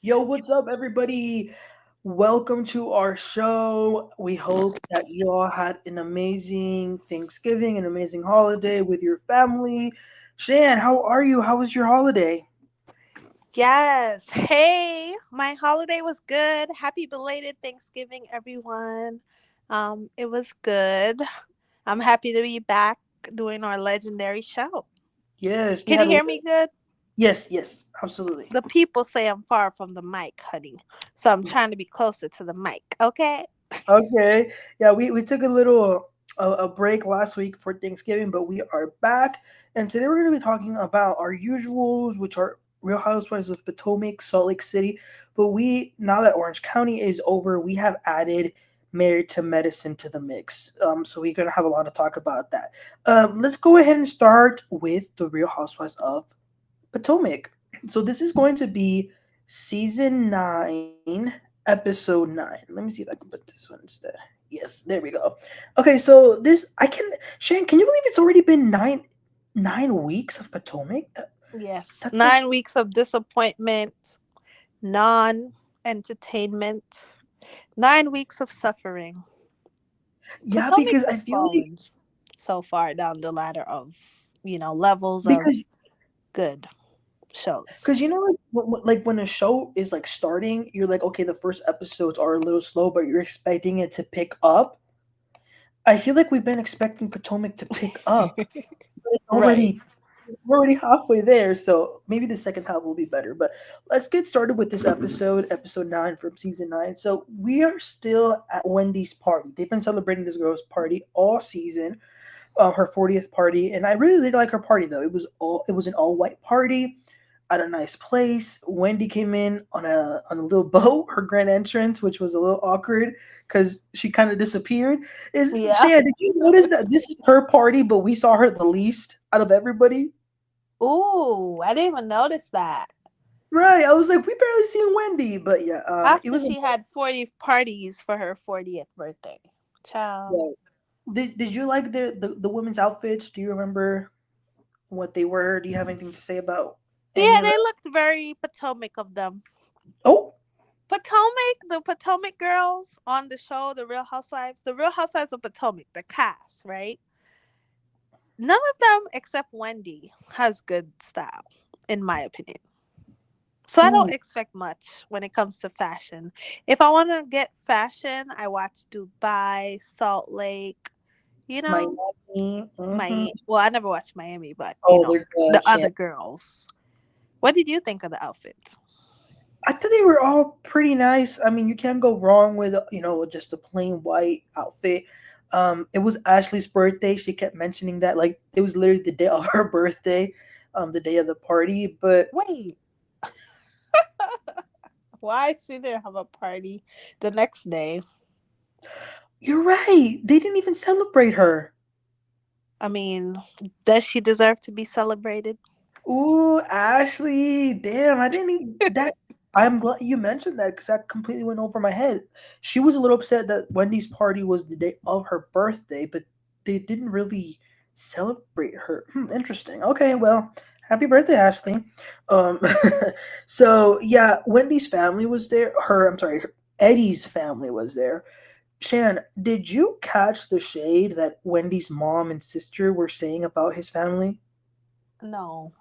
Yo, what's up, everybody? Welcome to our show. We hope that you all had an amazing Thanksgiving, an amazing holiday with your family. Shan, how are you? How was your holiday? Yes. Hey, my holiday was good. Happy belated Thanksgiving, everyone. It was good. I'm happy to be back doing our legendary show. Yes, we Can had you a hear me good? yes, absolutely. The people say I'm far from the mic, honey. So I'm trying to be closer to the mic, okay? Okay. Yeah, we took a break last week for Thanksgiving, but we are back. And today we're going to be talking about our usuals, which are Real Housewives of Potomac, Salt Lake City. But now that Orange County is over, we have added Married to Medicine to the mix. So we're going to have a lot to talk about that. Let's go ahead and start with the Real Housewives of Potomac. So this is going to be season 9, episode 9. Let me see if I can put this one instead. Yes, there we go. Okay, so this I can Shane, can you believe it's already been 9 weeks of Potomac? Yes. That's like 9 weeks of disappointment, non entertainment, 9 weeks of suffering. yeah, Potomac because I has feel like fallen so far down the ladder of, levels of because good shows. because like when a show is like starting, you're like, okay, the first episodes are a little slow, but you're expecting it to pick up. I feel like we've been expecting Potomac to pick up. But it's Right. already we're already halfway there, so maybe the second half will be better. But let's get started with this episode, episode 9 from season 9. So we are still at Wendy's party. They've been celebrating this girl's party all season, her 40th party, and I really did like her party though. It was an all white party at a nice place. Wendy came in on a little boat, her grand entrance, which was a little awkward because she kind of disappeared. Is Yeah. Shan? Did you notice that this is her party, but we saw her the least out of everybody? Ooh, I didn't even notice that. Right. I was like, we barely seen Wendy, but yeah, it After was she had 40 parties for her 40th birthday. Ciao. yeah. Did you like the women's outfits? Do you remember what they were? Do you have anything to say about any Yeah, of them? they looked very Potomac of them. Oh, Potomac, the Potomac girls on the show, the Real Housewives of Potomac, the cast, right? None of them except Wendy has good style, in my opinion. So I don't ooh, expect much when it comes to fashion. If I want to get fashion, I watch Dubai, Salt Lake, you know, Miami. Mm-hmm. Miami. Well, I never watched Miami, but Oh, they're the good. other girls. What did you think of the outfits? I thought they were all pretty nice. I mean, you can't go wrong with just a plain white outfit. It was Ashley's birthday. She kept mentioning that like it was literally the day of her birthday, the day of the party. But Wait, why she didn't have a party the next day? you're right. They didn't even celebrate her. I mean, does she deserve to be celebrated? Ooh, Ashley. Damn, I didn't even that. I'm glad you mentioned that because that completely went over my head. She was a little upset that Wendy's party was the day of her birthday, but they didn't really celebrate her. Interesting. Okay, well, happy birthday, Ashley. Um, so yeah, Wendy's family was there. I'm sorry, Eddie's family was there. Shan, did you catch the shade that Wendy's mom and sister were saying about his family? No.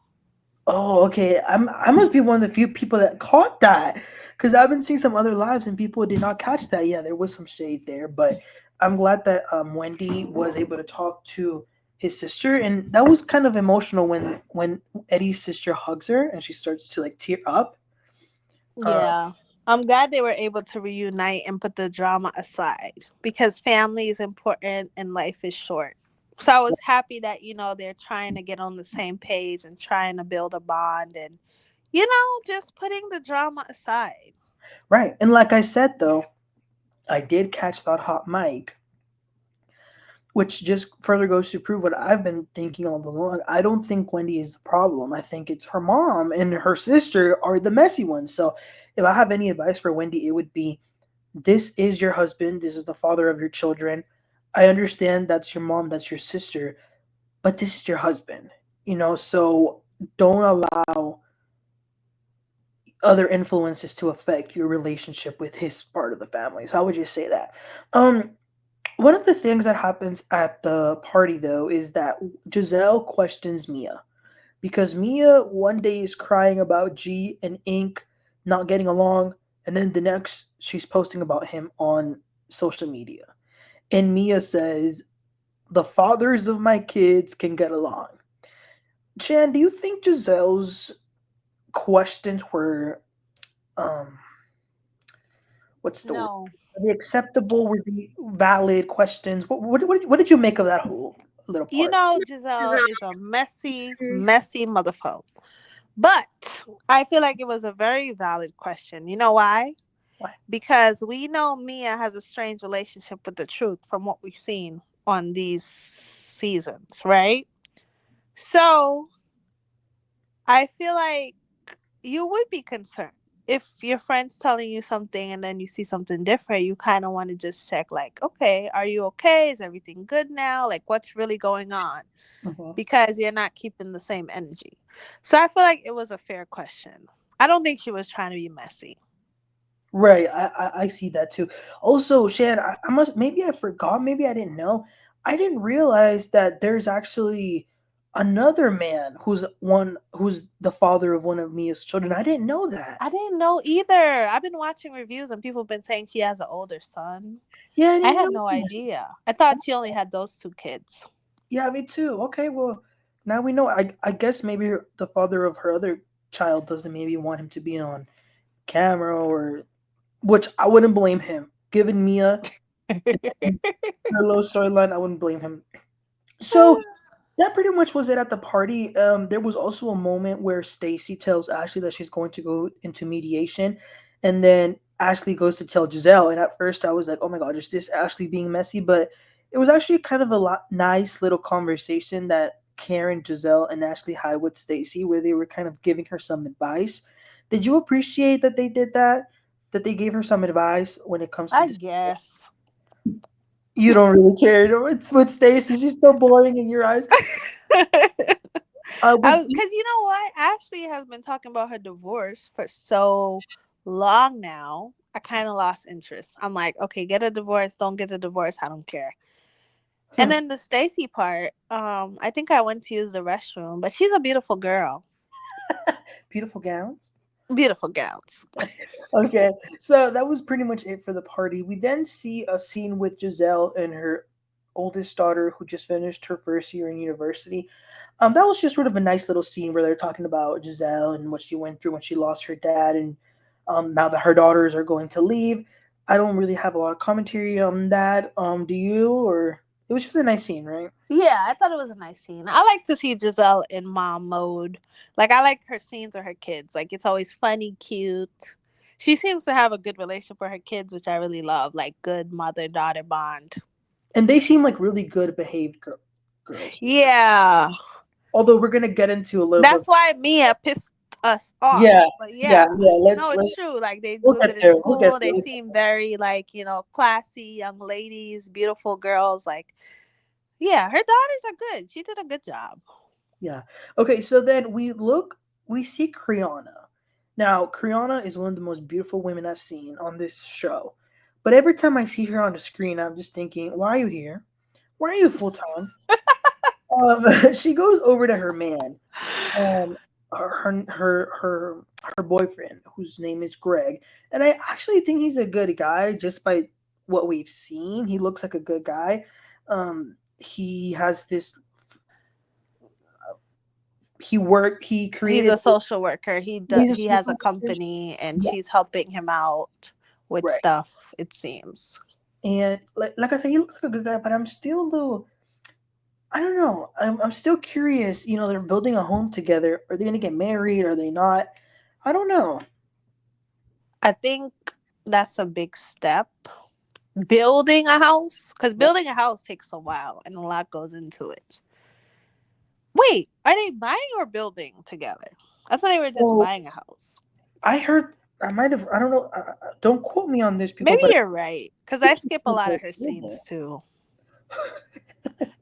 Oh, okay. I must be one of the few people that caught that because I've been seeing some other lives and people did not catch that. Yeah, there was some shade there, but I'm glad that Wendy was able to talk to his sister, and that was kind of emotional when Eddie's sister hugs her and she starts to like tear up. Uh, Yeah. I'm glad they were able to reunite and put the drama aside because family is important and life is short. So I was happy that, they're trying to get on the same page and trying to build a bond and, just putting the drama aside. right, and like I said though, I did catch that hot mic which just further goes to prove what I've been thinking all along. I don't think Wendy is the problem. I think it's her mom and her sister are the messy ones. So, if I have any advice for Wendy, it would be this is your husband, this is the father of your children. I understand that's your mom, that's your sister, but this is your husband. So don't allow other influences to affect your relationship with his part of the family. So how would you say that? Um, One of the things that happens at the party though is that Giselle questions Mia because Mia one day is crying about G and Ink not getting along, and then the next she's posting about him on social media. And Mia says, "The fathers of my kids can get along." Chan, do you think Giselle's questions were um what's the word? No. Were they acceptable? Were they valid questions? What did you make of that whole little You part? know, Giselle is a messy, messy motherfucker. But I feel like it was a very valid question. You know why? Why? Because we know Mia has a strange relationship with the truth from what we've seen on these seasons, right? So I feel like you would be concerned if your friend's telling you something and then you see something different. You kind of want to just check, like, okay, are you okay? Is everything good now? Like, what's really going on? Mhm. Because you're not keeping the same energy. So I feel like it was a fair question. I don't think she was trying to be messy. Right, I see that too. Also, Shan, I must maybe I forgot, maybe I didn't know. I didn't realize that there's actually another man who's the father of one of Mia's children. I didn't know that. I didn't know either. I've been watching reviews and people have been saying she has an older son. Yeah, I I didn't had know no that. idea. I thought she only had those two kids. Yeah, me too. Okay, well, now we know. I guess maybe the father of her other child doesn't maybe want him to be on camera, or which I wouldn't blame him. Given Mia and her little storyline, I wouldn't blame him. So that pretty much was it at the party. There was also a moment where Stacy tells Ashley that she's going to go into mediation, and then Ashley goes to tell Giselle. And at first, I was like, "Oh my god, is this Ashley being messy?" But it was actually kind of a nice little conversation that Karen, Giselle, and Ashley had with Stacy, where they were kind of giving her some advice. Did you appreciate that they did that? That they gave her some advice when it comes to I this? guess. You don't really care. It's with Stacy. She's still boring in your eyes. With Because you know what? Ashley has been talking about her divorce for so long now. I kind of lost interest. I'm like, okay, get a divorce. Don't get a divorce. I don't care. And then the Stacy part, I think I went to use the restroom, but she's a beautiful girl. beautiful gowns. Beautiful gals. Okay, so that was pretty much it for the party. We then see a scene with Giselle and her oldest daughter, who just finished her first year in university. That was just sort of a nice little scene where they're talking about Giselle and what she went through when she lost her dad, and now that her daughters are going to leave. I don't really have a lot of commentary on that. Do you? Or it was just a nice scene, right? Yeah, I thought it was a nice scene. I like to see Giselle in mom mode. Like, I like her scenes with her kids. Like, it's always funny, cute. She seems to have a good relationship with her kids, which I really love. Like, good mother daughter bond. And they seem like really good behaved girls. Yeah. Although we're gonna get into a little bit. That's why Mia pissed us off. Yeah, But yeah, yeah. yeah. No, Let's it's true. Like, they we'll do get good in there. We'll get school. They there. seem very, like, classy young ladies, beautiful girls. Like, yeah, her daughters are good. She did a good job. Yeah. Okay, so then we see Kriana. Now, Kriana is one of the most beautiful women I've seen on this show. But every time I see her on the screen, I'm just thinking, why are you here? Why are you full time? She goes over to her man, um, her boyfriend, whose name is Greg, and I actually think he's a good guy just by what we've seen. He looks like a good guy. He has this. He He's created. a social worker. He's a He has a social worker. company and Yeah, she's helping him out with right. stuff, it seems. And like I said, he looks like a good guy, but I'm still a little. I don't know. I'm still curious. They're building a home together. Are they gonna get married? Are they not? I don't know. I think that's a big step. Building a house, because Yeah. building a house takes a while and a lot goes into it. Wait, are they buying or building together? I thought they were just So buying a house. I heard. I might have. I don't know. Don't quote me on this, people. Maybe But you're right, because I I think skip a he's lot like of her building. scenes too.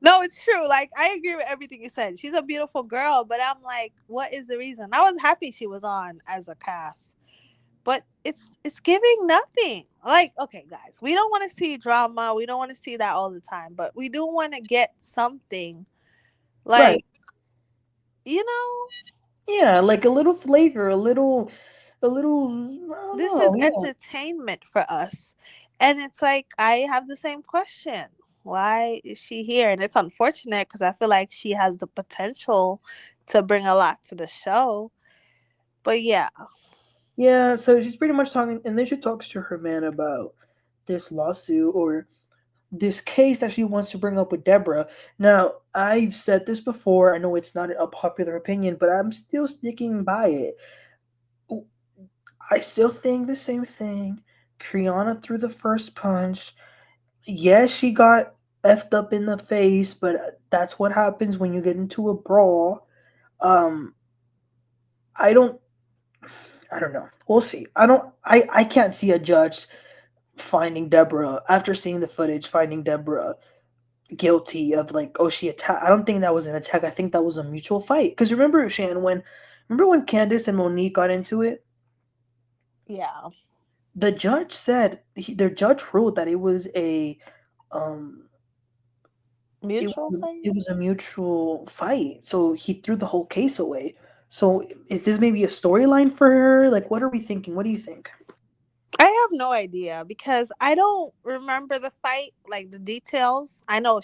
No, it's true. Like, I agree with everything you said. She's a beautiful girl, but I'm like, what is the reason? I was happy she was on as a cast. but it's giving nothing. Like, okay, guys, we don't want to see drama. We don't want to see that all the time, but we do want to get something. Right. Like, you know, Yeah, like a little flavor, a little. I don't this is know. Yeah. entertainment for us. And it's like, I have the same question. Why is she here? And it's unfortunate because I feel like she has the potential to bring a lot to the show. But yeah, Yeah. So she's pretty much talking, and then she talks to her man about this lawsuit or this case that she wants to bring up with Deborah. Now, I've said this before. I know it's not a popular opinion, but I'm still sticking by it. I still think the same thing. Kriana threw the first punch. Yes, she got effed up in the face, but that's what happens when you get into a brawl. Um, I don't, I don't know. We'll see. I can't see a judge finding Deborah after seeing the footage, finding Deborah guilty of like, oh, she attacked. I don't think that was an attack. I think that was a mutual fight. Because remember, Shan, remember when Candace and Monique got into it? yeah, The judge said their judge ruled that um mutual it thing. was a mutual fight. So he threw the whole case away. So is this maybe a storyline for her? Like, what are we thinking? What do you think? I have no idea because I don't remember the fight, like the details. I know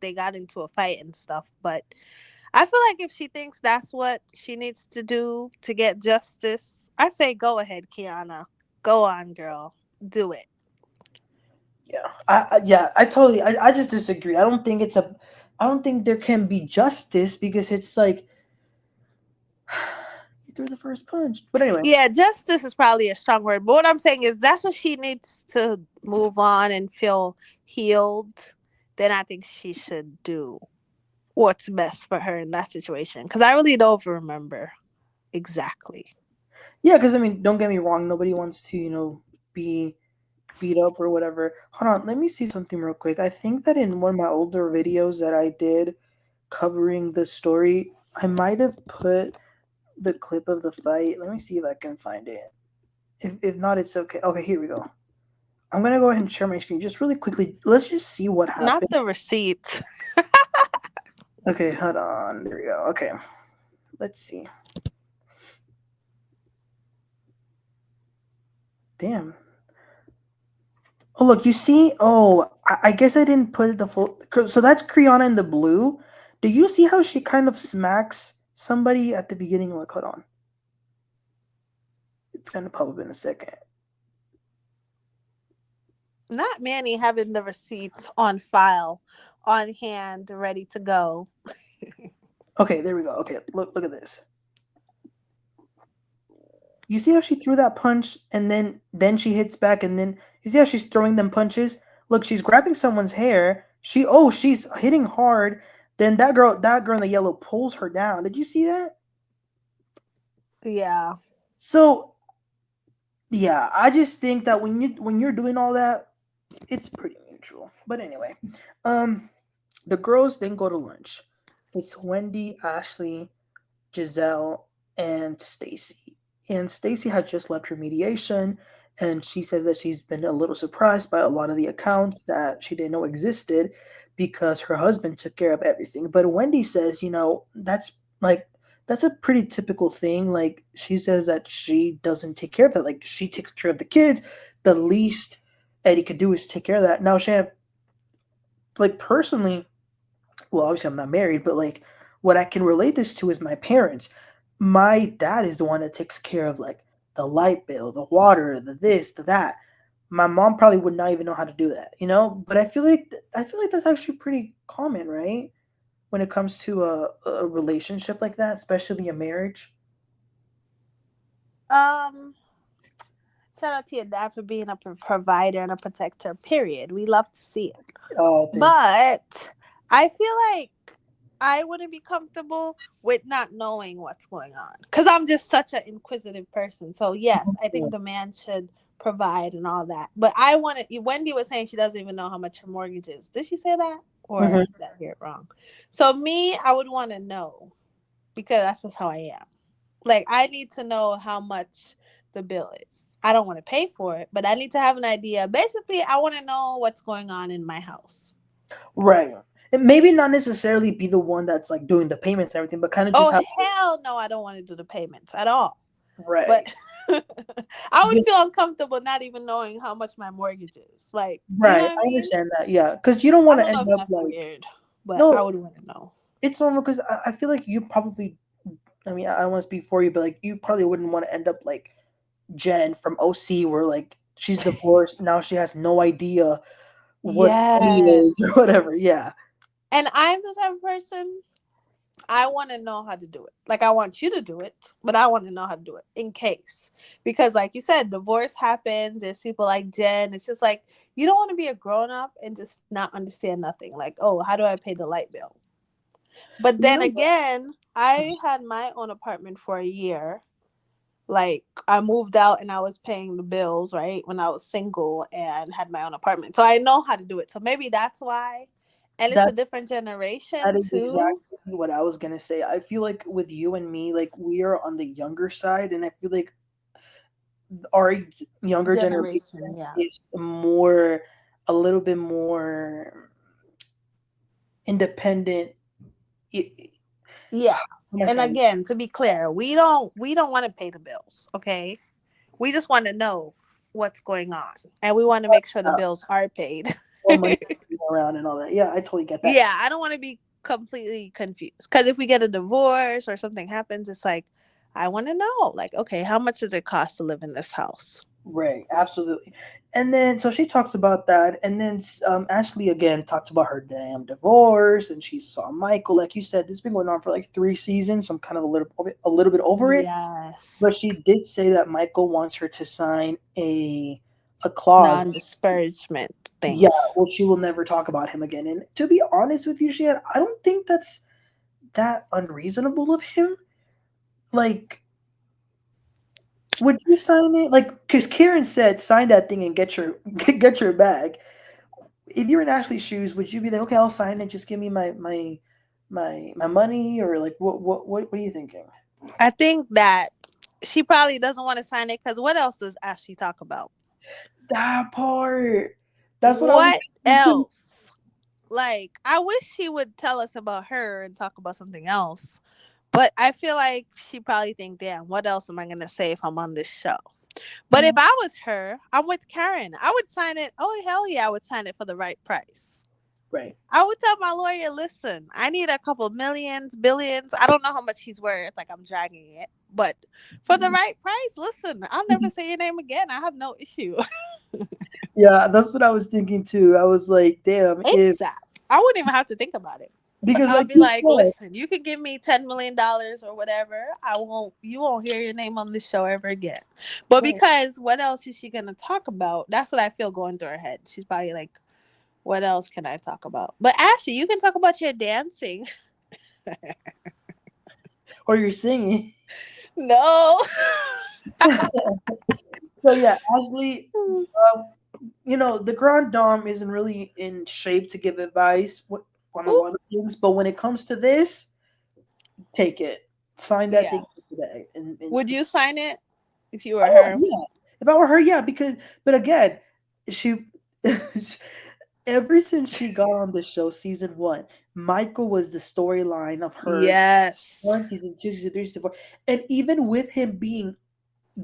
they got into a fight and stuff, but I feel like if she thinks that's what she needs to do to get justice, I say go ahead, Kiana. Go on, girl. Do it. Yeah, I totally, I just disagree. I don't think there can be justice because it's like he threw the first punch. But anyway, Yeah, justice is probably a strong word, but what I'm saying is that's what she needs to move on and feel healed. Then I think she should do what's best for her in that situation. Because I really don't remember exactly. yeah, because I mean, don't get me wrong. Nobody wants to, be beat up or whatever. Hold on, let me see something real quick. I think that in one of my older videos that I did covering the story, I might have put the clip of the fight. Let me see if I can find it. If not, it's okay. Okay, here we go. I'm gonna go ahead and share my screen just really quickly. Let's just see what Not happened. the receipts. Okay, hold on. There we go. Okay, let's see. Damn. Oh, look, you see? Oh, I guess I didn't put the full. So that's Kriana in the blue. Do you see how she kind of smacks somebody at the beginning? Look, hold on. It's gonna pop up in a second. Not Manny having the receipts on file, on hand, ready to go. Okay, there we go. Okay, look at this. You see how she threw that punch and then she hits back and then you see how she's throwing them punches? Look, she's grabbing someone's hair. She's hitting hard. Then that girl in the yellow pulls her down. Did you see that? Yeah. So yeah, I just think that when you're doing all that, it's pretty neutral. But anyway, um, the girls then go to lunch. It's Wendy, Ashley, Gizelle, and Stacy. And Stacy had just left her mediation, and she says that she's been a little surprised by a lot of the accounts that she didn't know existed because her husband took care of everything. But Wendy says, that's a pretty typical thing. Like she says that she doesn't take care of that. Like she takes care of the kids. The least Eddie could do is take care of that. Now, Shan, like personally, well, obviously I'm not married, but like what I can relate this to is my parents. My dad is the one that takes care of like the light bill, the water, the this, the that. My mom probably would not even know how to do that, you know. But I feel like that's actually pretty common, right? When it comes to a relationship like that, especially a marriage. Um, Shout out to your dad for being a provider and a protector, period. We love to see it. Oh, thank you. But I feel like I wouldn't be comfortable with not knowing what's going on because I'm just such an inquisitive person. So yes, I think the man should provide and all that. But I wanted Wendy was saying she doesn't even know how much her mortgage is. Did she say that, or Mhm. did I hear it wrong? So me, I would want to know because that's just how I am. Like I need to know how much the bill is. I don't want to pay for it, but I need to have an idea. Basically, I want to know what's going on in my house. Right. And maybe not necessarily be the one that's like doing the payments and everything, but kind of just Oh, have hell no, I don't want to do the payments at all. But right. I would Just feel uncomfortable not even knowing how much my mortgage is. Like, you know right. what I I mean? understand that. Yeah, because you don't I want to don't know end if up that's like weird, but no. I would want to know. It's normal because I feel like you probably. I mean, I don't want to speak for you, but like you probably wouldn't want to end up like Jen from OC, where like she's divorced now, she has no idea what money is or Yes. whatever. Yeah. And I'm the type of person, I want to know how to do it. Like, I want you to do it, but I want to know how to do it in case. Because, like you said, divorce happens. There's people like Jen. It's just like, you don't want to be a grown up and just not understand nothing. Like, oh, how do I pay the light bill? But You then know what? again, I had my own apartment for a year. Like, I moved out and I was paying the bills, right? When I was single and had my own apartment. So I know how to do it. So maybe that's why. And it's a That's different that generation is too. exactly what I was gonna say. I feel like with you and me, like we are on the younger side, and I feel like our younger generation Generation, yeah. is more, a little bit more independent. Yeah. How am I And saying? again, to be clear, we don't want to pay the bills, okay? We just want to know what's going on. And we want to make sure the Uh, bills are paid. more money around and all that. Yeah, I totally get that. Yeah, I don't want to be completely confused. Cuz if we get a divorce or something happens, it's like I want to know like, okay, how much does it cost to live in this house? Right, absolutely. And then so she talks about that, and then Ashley again talked about her damn divorce, and she saw Michael. Like you said, this has been going on for like 3 seasons, so I'm kind of a little bit over it. But Yes. she did say that Michael wants her to sign a clause. Non-disparagement thing. Yeah, well, she will never talk about him again. And to be honest with you, Shan, I don't think that's that unreasonable of him. Like, would you sign it? Like, because Karen said, sign that thing and get your get your bag. If you're in Ashley's shoes, would you be like, okay, I'll sign it, just give me my money, or like what are you thinking? I think that she probably doesn't want to sign it because what else does Ashley talk about? That part. That's what I was What thinking too. else? Like, I wish she would tell us about her and talk about something else. But I feel like she probably think, damn, what else am I gonna say if I'm on this show? But if Mm, I was her, I'm with Karen. I would sign it. Oh hell yeah, I would sign it for the right price. right. I would tell my lawyer, listen, I need a couple millions, billions. I don't know how much he's worth. Like, I'm dragging it. But for the right price, listen, I'll never say your name again. I have no issue. Yeah, that's what I was thinking too. I was like, damn, if ASAP. I wouldn't even have to think about it. because I'll like be you like, said, listen, you can give me $10 million or whatever. You won't hear your name on this show ever again. But right. because what else is she gonna talk about? That's what I feel going through her head. She's probably like, what else can I talk about? But Ashley, you can talk about your dancing. Or you're singing. No. So yeah, Ashley, um, the Grand Dame isn't really in shape to give advice on a Ooh, lot of things, but when it comes to this, take it, sign that yeah. thing today, and Would you sign it if you were oh her? yeah, yeah. If I were her, yeah, because but again, she ever since she got on the show, season one, Michael was the storyline of her. Yes. One season, two season, three season, four, and even with him being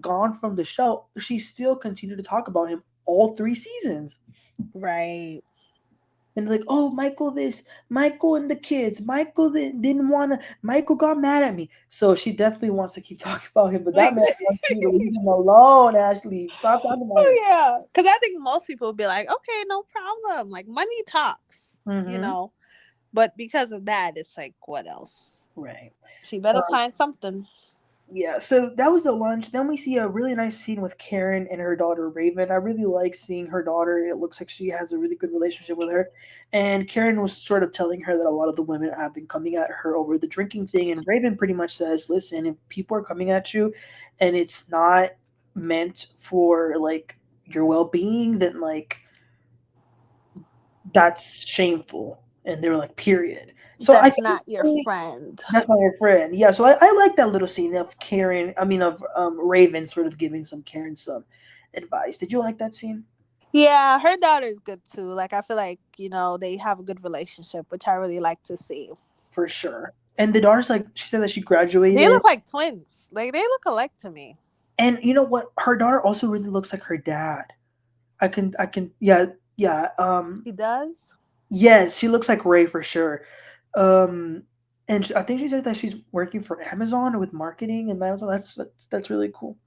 gone from the show, she still continued to talk about him all 3 seasons. Right. And like, oh, Michael, this, Michael and the kids, Michael didn't want to, Michael got mad at me. So she definitely wants to keep talking about him, but that man wants you to leave him alone, Ashley. Stop talking about him. Oh yeah, because I think most people would be like, okay, no problem. Like, money talks, you Mm-hmm. know. But because of that, it's like, what else? Right. She better Um, find something. yeah, so that was the lunch. Then we see a really nice scene with Karen and her daughter Raven. I really like seeing her daughter. It looks like she has a really good relationship with her. And Karen was sort of telling her that a lot of the women have been coming at her over the drinking thing. And Raven pretty much says, listen, if people are coming at you and it's not meant for like your well being, then like that's shameful. And they were like, period. So I That's can not your see friend. that's not your friend. Yeah, so I like that little scene of Karen. I mean, of Raven sort of giving some Karen some advice. Did you like that scene? Yeah, her daughter's good too. Like I feel like, they have a good relationship, which I really like to see. For sure. And the daughter's like, she said that she They graduated. look like twins. Like they look alike to me. And you know what? Her daughter also really looks like her dad. Yeah, yeah. He does? Yes, she looks like Ray for sure. Um, and I think she said that she's working for Amazon with marketing and Amazon. That's really cool.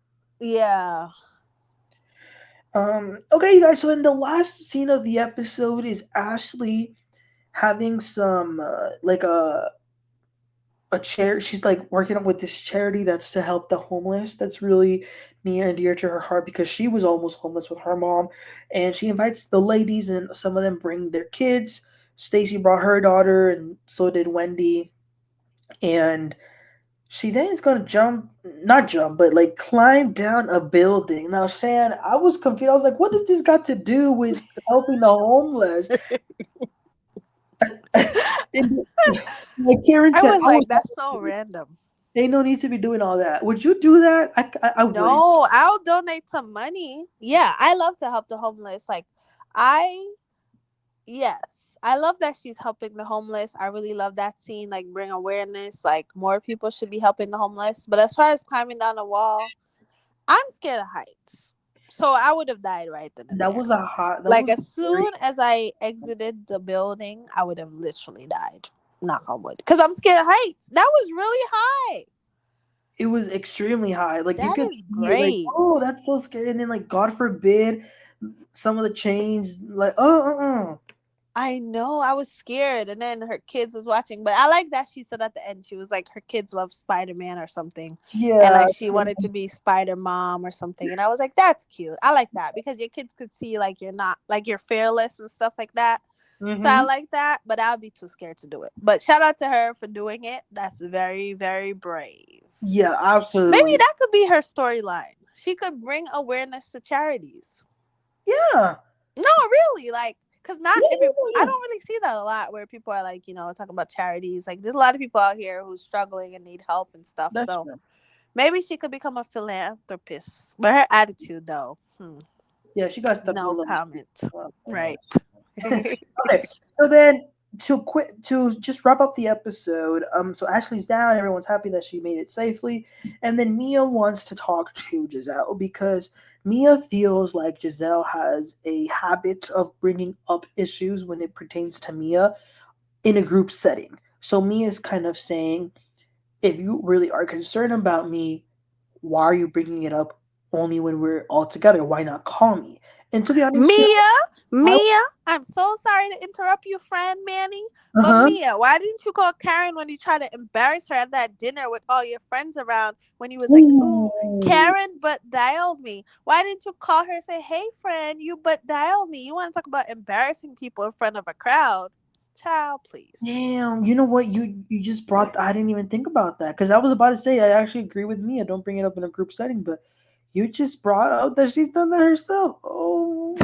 Yeah. Okay, you guys. So in the last scene of the episode is Ashley having some like a chair. She's like working with this charity that's to help the homeless. That's really near and dear to her heart because she was almost homeless with her mom, and she invites the ladies, and some of them bring their kids. Stacy brought her daughter, and so did Wendy. And she then is gonna not jump, but like climb down a building. Now, Shan, I was confused. I was like, "What does this got to do with helping the homeless?" And, like Karen I said, was I was like, that's so random. they no need to be doing all that. Would you do that? I wouldn't. No, I'll donate some money. Yeah, I love to help the homeless. Like, I, yes, I love that she's helping the homeless. I really love that scene. Like, bring awareness. Like, more people should be helping the homeless. But as far as climbing down a wall, I'm scared of heights. So I would have died right then and there. That Like, was as very soon as I exited the building, I would have literally died. Knock on wood. Because I'm scared of heights. That was really high. it was extremely high. Like you That could is see it like, great. oh, that's so scary. And then like God forbid some of the chains like I know. I was scared, and then her kids was watching. But I like that she said at the end she was like her kids love Spider Man or something, and yeah. like she wanted to be Spider Mom or something. And I was like, that's cute. I like that because your kids could see like you're not like you're fearless and stuff like that. So I Mm-hmm. like that, but I'll be too scared to do it. But shout out to her for doing it. That's very very brave. Yeah, Maybe absolutely. that could be her storyline. She could bring awareness to charities. Yeah. No, really, like, cause not Yeah, every. yeah, I yeah. don't really see that a lot where people are like, talking about charities. Like, there's a lot of people out here who's struggling and need help and stuff. That's So true. maybe she could become a philanthropist. But her attitude, though, Yeah, she got stuck in a no little comment. Right. Okay, so then to just wrap up the episode, so Ashley's down, everyone's happy that she made it safely, and then Mia wants to talk to Giselle because Mia feels like Giselle has a habit of bringing up issues when it pertains to Mia in a group setting. So Mia's kind of saying, if you really are concerned about me, why are you bringing it up only when we're all together? Why not call me? And to be honest, Mia, Mia, I, Mia, I'm so sorry to interrupt you, friend Manny. But uh-huh. Mia, why didn't you call Karen when you tried to embarrass her at that dinner with all your friends around when you was like, ooh, Ooh. Karen but dialed me? Why didn't you call her and say, hey friend, you but dialed me? You want to talk about embarrassing people in front of a crowd? Child, please. Damn, you know what? You just brought. I didn't even think about that because I was about to say I actually agree with Mia. Don't bring it up in a group setting, but you just brought up that she's done that herself. Oh,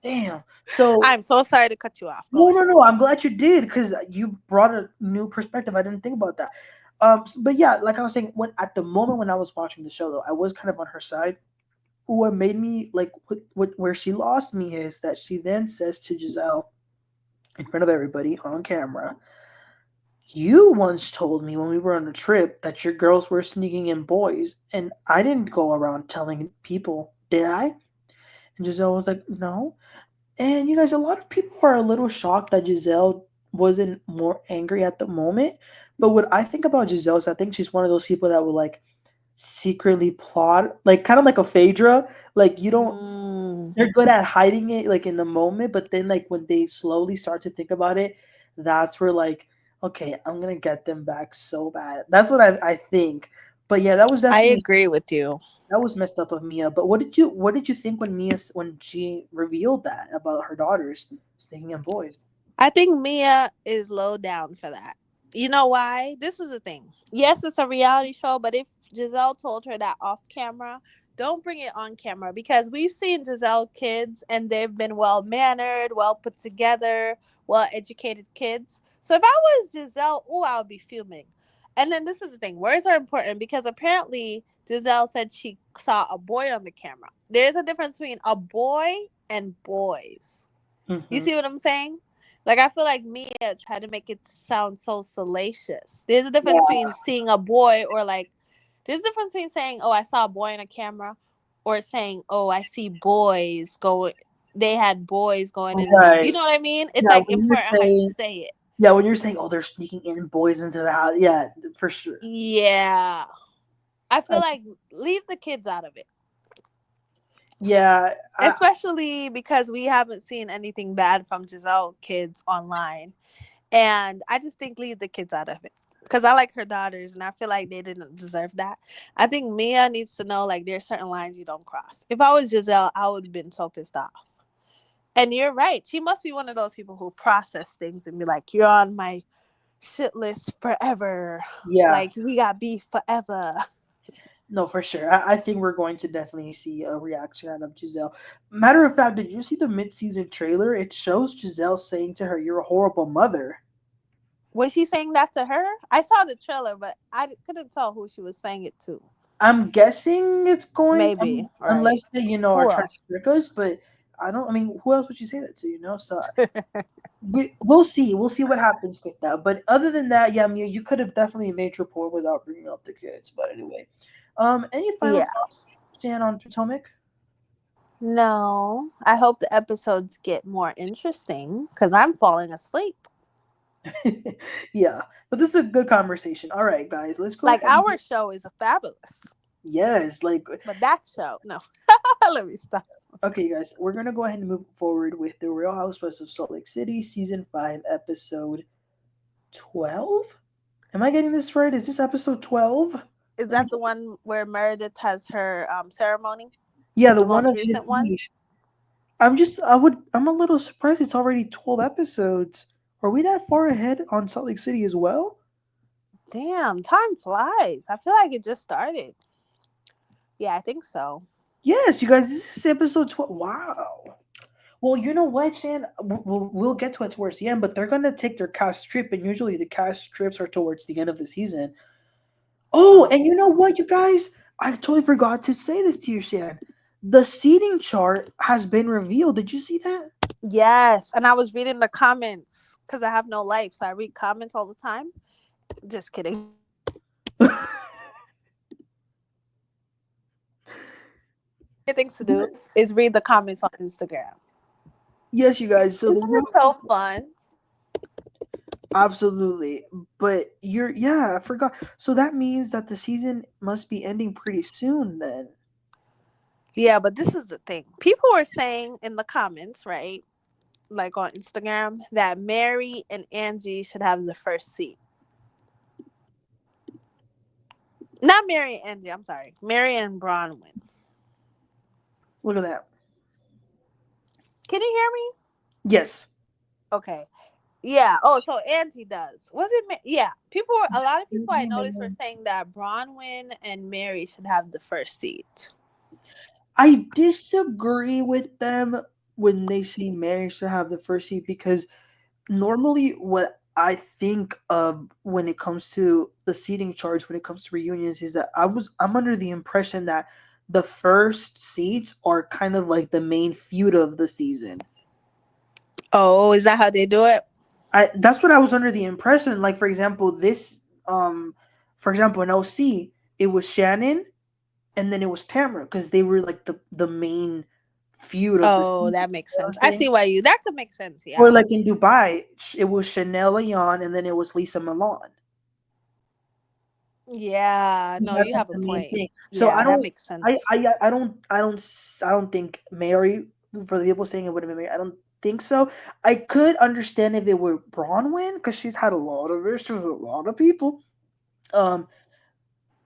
damn. So I'm so sorry to cut you off. Go no, no, ahead. no. I'm glad you did because you brought a new perspective. I didn't think about that. But yeah, like I was saying, when at the moment when I was watching the show, though, I was kind of on her side. What made me like what where she lost me is that she then says to Giselle in front of everybody on camera, you once told me when we were on a trip that your girls were sneaking in boys, and I didn't go around telling people, did I? And Giselle was like, no. And you guys, a lot of people are a little shocked that Giselle wasn't more angry at the moment. But what I think about Giselle is I think she's one of those people that will like secretly plot, like kind of like a Phaedra. Like you don't Mm, they're good at hiding it like in the moment, but then like when they slowly start to think about it, that's where like, okay, I'm gonna get them back so bad. That's what I think. But yeah, that was I definitely agree with you. that was messed up of Mia. But what did you think when when she revealed that about her daughters sneaking in boys? I think Mia is low down for that. You know why? This is the thing. Yes, it's a reality show, but if Giselle told her that off camera, don't bring it on camera because we've seen Giselle kids and they've been well mannered, well put together, well educated kids. So if I was Giselle, oh, I would be fuming. And then this is the thing: words are important because apparently Giselle said she saw a boy on the camera. There's a difference between a boy and boys. You Hmm. see what I'm saying? Like I feel like Mia tried to make it sound so salacious. There's a difference Yeah. between seeing a boy or like there's a difference between saying, "Oh, I saw a boy on a camera," or saying, "Oh, I see boys going." They had boys going in and out. You Right. know what I mean? It's Yeah. like When you're important how you saying, say it. yeah, when you're saying, oh, they're sneaking in boys into the house. Yeah, for sure. Yeah, I feel I, like leave the kids out of it, yeah. especially because we haven't seen anything bad from Giselle kids online. And I just think leave the kids out of it. Because I like her daughters and I feel like they didn't deserve that. I think Mia needs to know like there's certain lines you don't cross. If I was Giselle, I would have been so pissed off. And you're right. She must be one of those people who process things and be like, you're on my shit list forever. Yeah. Like we got beef forever. No, for sure. I think we're going to definitely see a reaction out of Giselle. Matter of fact, did you see the mid-season trailer? It shows Giselle saying to her, "You're a horrible mother." Was she saying that to her? I saw the trailer, but couldn't tell who she was saying it to. I'm guessing it's going, Maybe, right. unless they, are Who trying to else? trick us. But I don't. I mean, who else would you say that to? So we'll see. We'll see what happens with that. But other than that, yeah, I mean, you could have definitely made your point without bringing up the kids. But anyway, any final Yeah. thoughts, Shan, on Potomac? No, I hope the episodes get more interesting because I'm falling asleep. Yeah, but this is a good conversation. All right, guys, let's go Like ahead. our show is fabulous, Yes, like, but that show, no. Let me stop. okay, guys, we're gonna go ahead and move forward with the Real Housewives of Salt Lake City, season 5, episode 12. Am I getting this right? Is this episode 12? Is Let me. that the one where Meredith has her ceremony? Yeah, the The one most of his recent one? niece. I'm a little surprised it's already 12 episodes. Are we that far ahead on Salt Lake City as well? Damn, time flies. I feel like it just started. Yeah, I think so. Yes, you guys, this is episode 12. Wow. Well, you know what, Shan? We'll get to it towards the end, but they're gonna take their cast strip, and usually the cast strips are towards the end of the season. Oh, Oh. and you know what, you guys? I totally forgot to say this to you, Shan. The seating chart has been revealed. Did you see that? Yes, and I was reading the comments because I have no life, so I read comments all the time. Just kidding. Things to do is read the comments on Instagram. Yes, you guys. So the Isn't real it so fun? absolutely, but yeah, I forgot. So that means that the season must be ending pretty soon, then. Yeah, but this is the thing. People were saying in the comments, right? Like on Instagram, that Mary and Angie should have the first seat. Not Mary and Angie, I'm sorry. Mary and Bronwyn. Look at that. Can you hear me? Yes. Okay. Yeah. Oh, so Angie does. Was it? Yeah. People were. A lot of people I noticed were saying that Bronwyn and Mary should have the first seat. I disagree with them when they say marriage to have the first seat because normally what I think of when it comes to the seating charts, when it comes to reunions, is that I'm under the impression that the first seats are kind of like the main feud of the season. Oh, is that how they do it? I That's what I was under the impression. Like, for example, for example, in OC, it was Shannon and then it was Tamara because they were like the main feud of the Oh, season. that You makes know what I'm sense. I saying? see why you. That could make sense. Or Yeah. like in Dubai, it was Chanel Ayan and then it was Lisa Milan. Yeah. No, That's you like have a the main point. thing. So Yeah, that makes sense. I don't think Mary, for the people saying it would have been Mary. I don't think so. I could understand if it were Bronwyn because she's had a lot of issues with a lot of people. Um,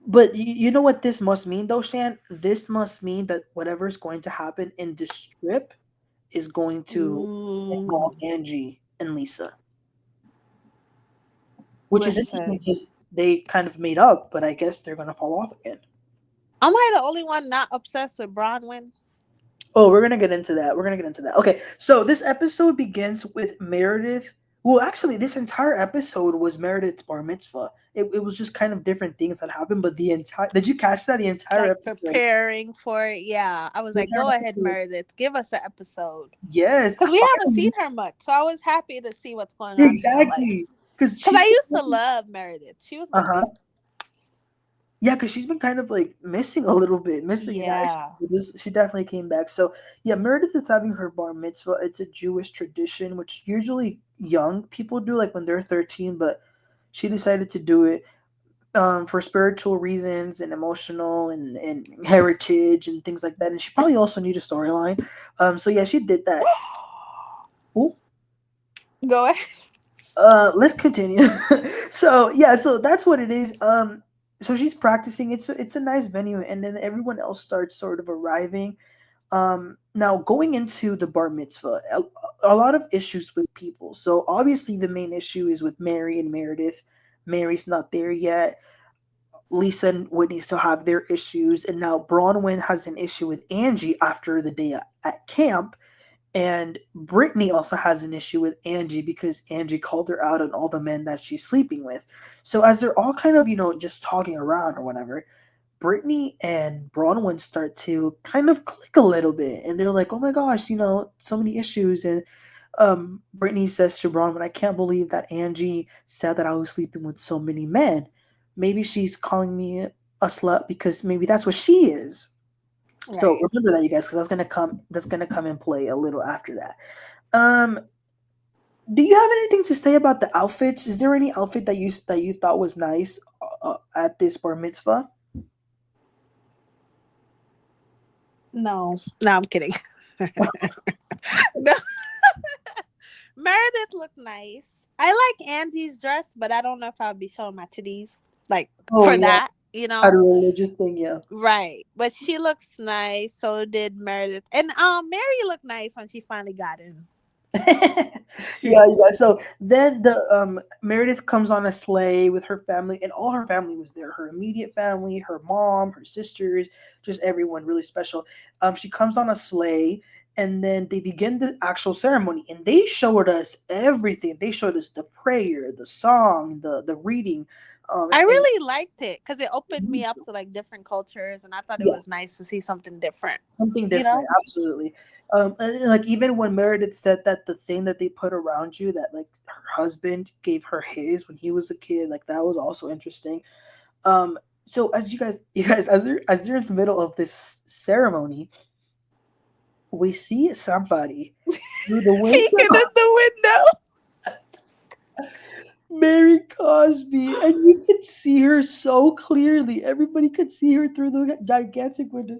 but you know what this must mean though, Shan? This must mean that whatever's going to happen in this strip is going to involve Mm, Angie and Lisa, which is interesting listen, because they kind of made up, but I guess they're gonna fall off again. am I the only one not obsessed with Bronwyn? Oh, we're gonna get into that. We're gonna get into that. Okay, so this episode begins with Meredith. Well, actually, this entire episode was Meredith's bar mitzvah. It was just kind of different things that happened, but the entire did you catch that? The entire Like episode. preparing for it. Yeah, I was The like, entire go ahead, episode. Meredith, give us an episode Yes, because we haven't seen finally, her much. So I was happy to see what's going on in her life. exactly. Because Because I she's used to been, love Meredith. She was uh my huh. favorite. Yeah, because she's been kind of like missing a little bit, missing in action. Yeah. But this, she definitely came back. So yeah, Meredith is having her bar mitzvah. It's a Jewish tradition, which usually young people do, like when they're 13. But she decided to do it for spiritual reasons and emotional and heritage and things like that. And she probably also needed a storyline. So yeah, she did that. Ooh, Go ahead. let's continue. So yeah, so that's what it is. So she's practicing. It's a nice venue, and then everyone else starts sort of arriving. Now going into the bar mitzvah, a lot of issues with people. So obviously the main issue is with Mary and Meredith. Mary's not there yet. Lisa and Whitney still have their issues, and now Bronwyn has an issue with Angie after the day at camp, and Brittany also has an issue with Angie because Angie called her out on all the men that she's sleeping with. So as they're all kind of, just talking around or whatever, Brittany and Bronwyn start to kind of click a little bit, and they're like, "Oh my gosh, so many issues." And Brittany says to Bronwyn, "I can't believe that Angie said that I was sleeping with so many men. Maybe she's calling me a slut because maybe that's what she is." So Right. remember that, you guys, because that's gonna come in play a little after that. Um, do you have anything to say about the outfits? Is there any outfit that you thought was nice at this bar mitzvah? No. No, I'm kidding. No. Meredith looked nice. I like Angie's dress, but I don't know if I'll be showing my titties. Like Oh for yeah, that, at a religious thing, yeah. Right. But she looks nice. So did Meredith. And Mary looked nice when she finally got in. Yeah, you guys. So then the Meredith comes on a sleigh with her family, and all her family was there. Her immediate family, her mom, her sisters, just everyone really special. She comes on a sleigh, and then they begin the actual ceremony, and they showed us everything. They showed us the prayer, the song, the reading, I and really liked it because it opened me up to like different cultures, and I thought it yeah, was nice to see something different. something You different, know? absolutely. And, like even when Meredith said that the thing that they put around you, that like her husband gave her his when he was a kid, like that was also interesting. Um, so as you guys, as they're in the middle of this ceremony, we see somebody through the Peeking window, in the window. Mary Cosby, and you could see her so clearly. Everybody could see her through the gigantic window.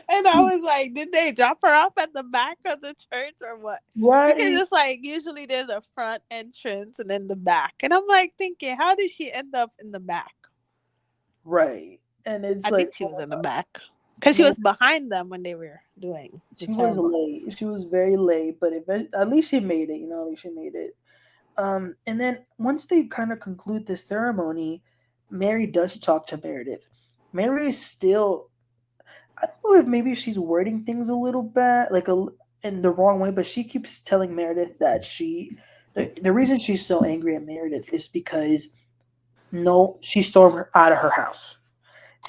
And I was like, did they drop her off at the back of the church or what? Because Right, it's like usually there's a front entrance and then the back. And I'm like thinking, how did she end up in the back? right, and it's I like, think she was in the back. Because she man, was behind them when they were doing the she was ceremony. late. She was very late, but at least she made it. At least she made it. And then once they kind of conclude the ceremony, Mary does talk to Meredith. Mary is still, I don't know if maybe she's wording things a little bit, like in the wrong way, but she keeps telling Meredith that the reason she's so angry at Meredith is because no, she stormed her out of her house.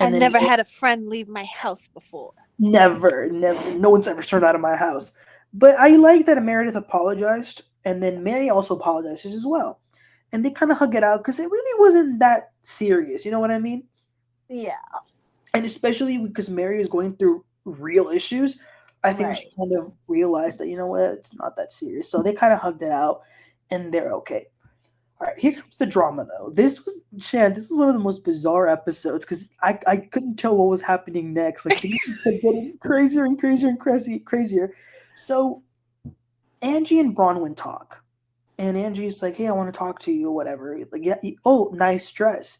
I've And then never had a friend leave my house before. never, never, no one's ever stormed out of my house. But I like that Meredith apologized, and then Mary also apologizes as well. And they kind of hug it out because it really wasn't that serious. You know what I mean? Yeah, And especially because Mary is going through real issues, I think she right. kind of realized that, you know what, it's not that serious. So they kind of hugged it out, and they're okay. All right, here comes the drama though. This was one of the most bizarre episodes because I couldn't tell what was happening next. Like things kept getting crazier and crazier and crazier. So Angie and Bronwyn talk, and Angie's like, "Hey, I want to talk to you, or whatever." Like, yeah, oh, nice dress.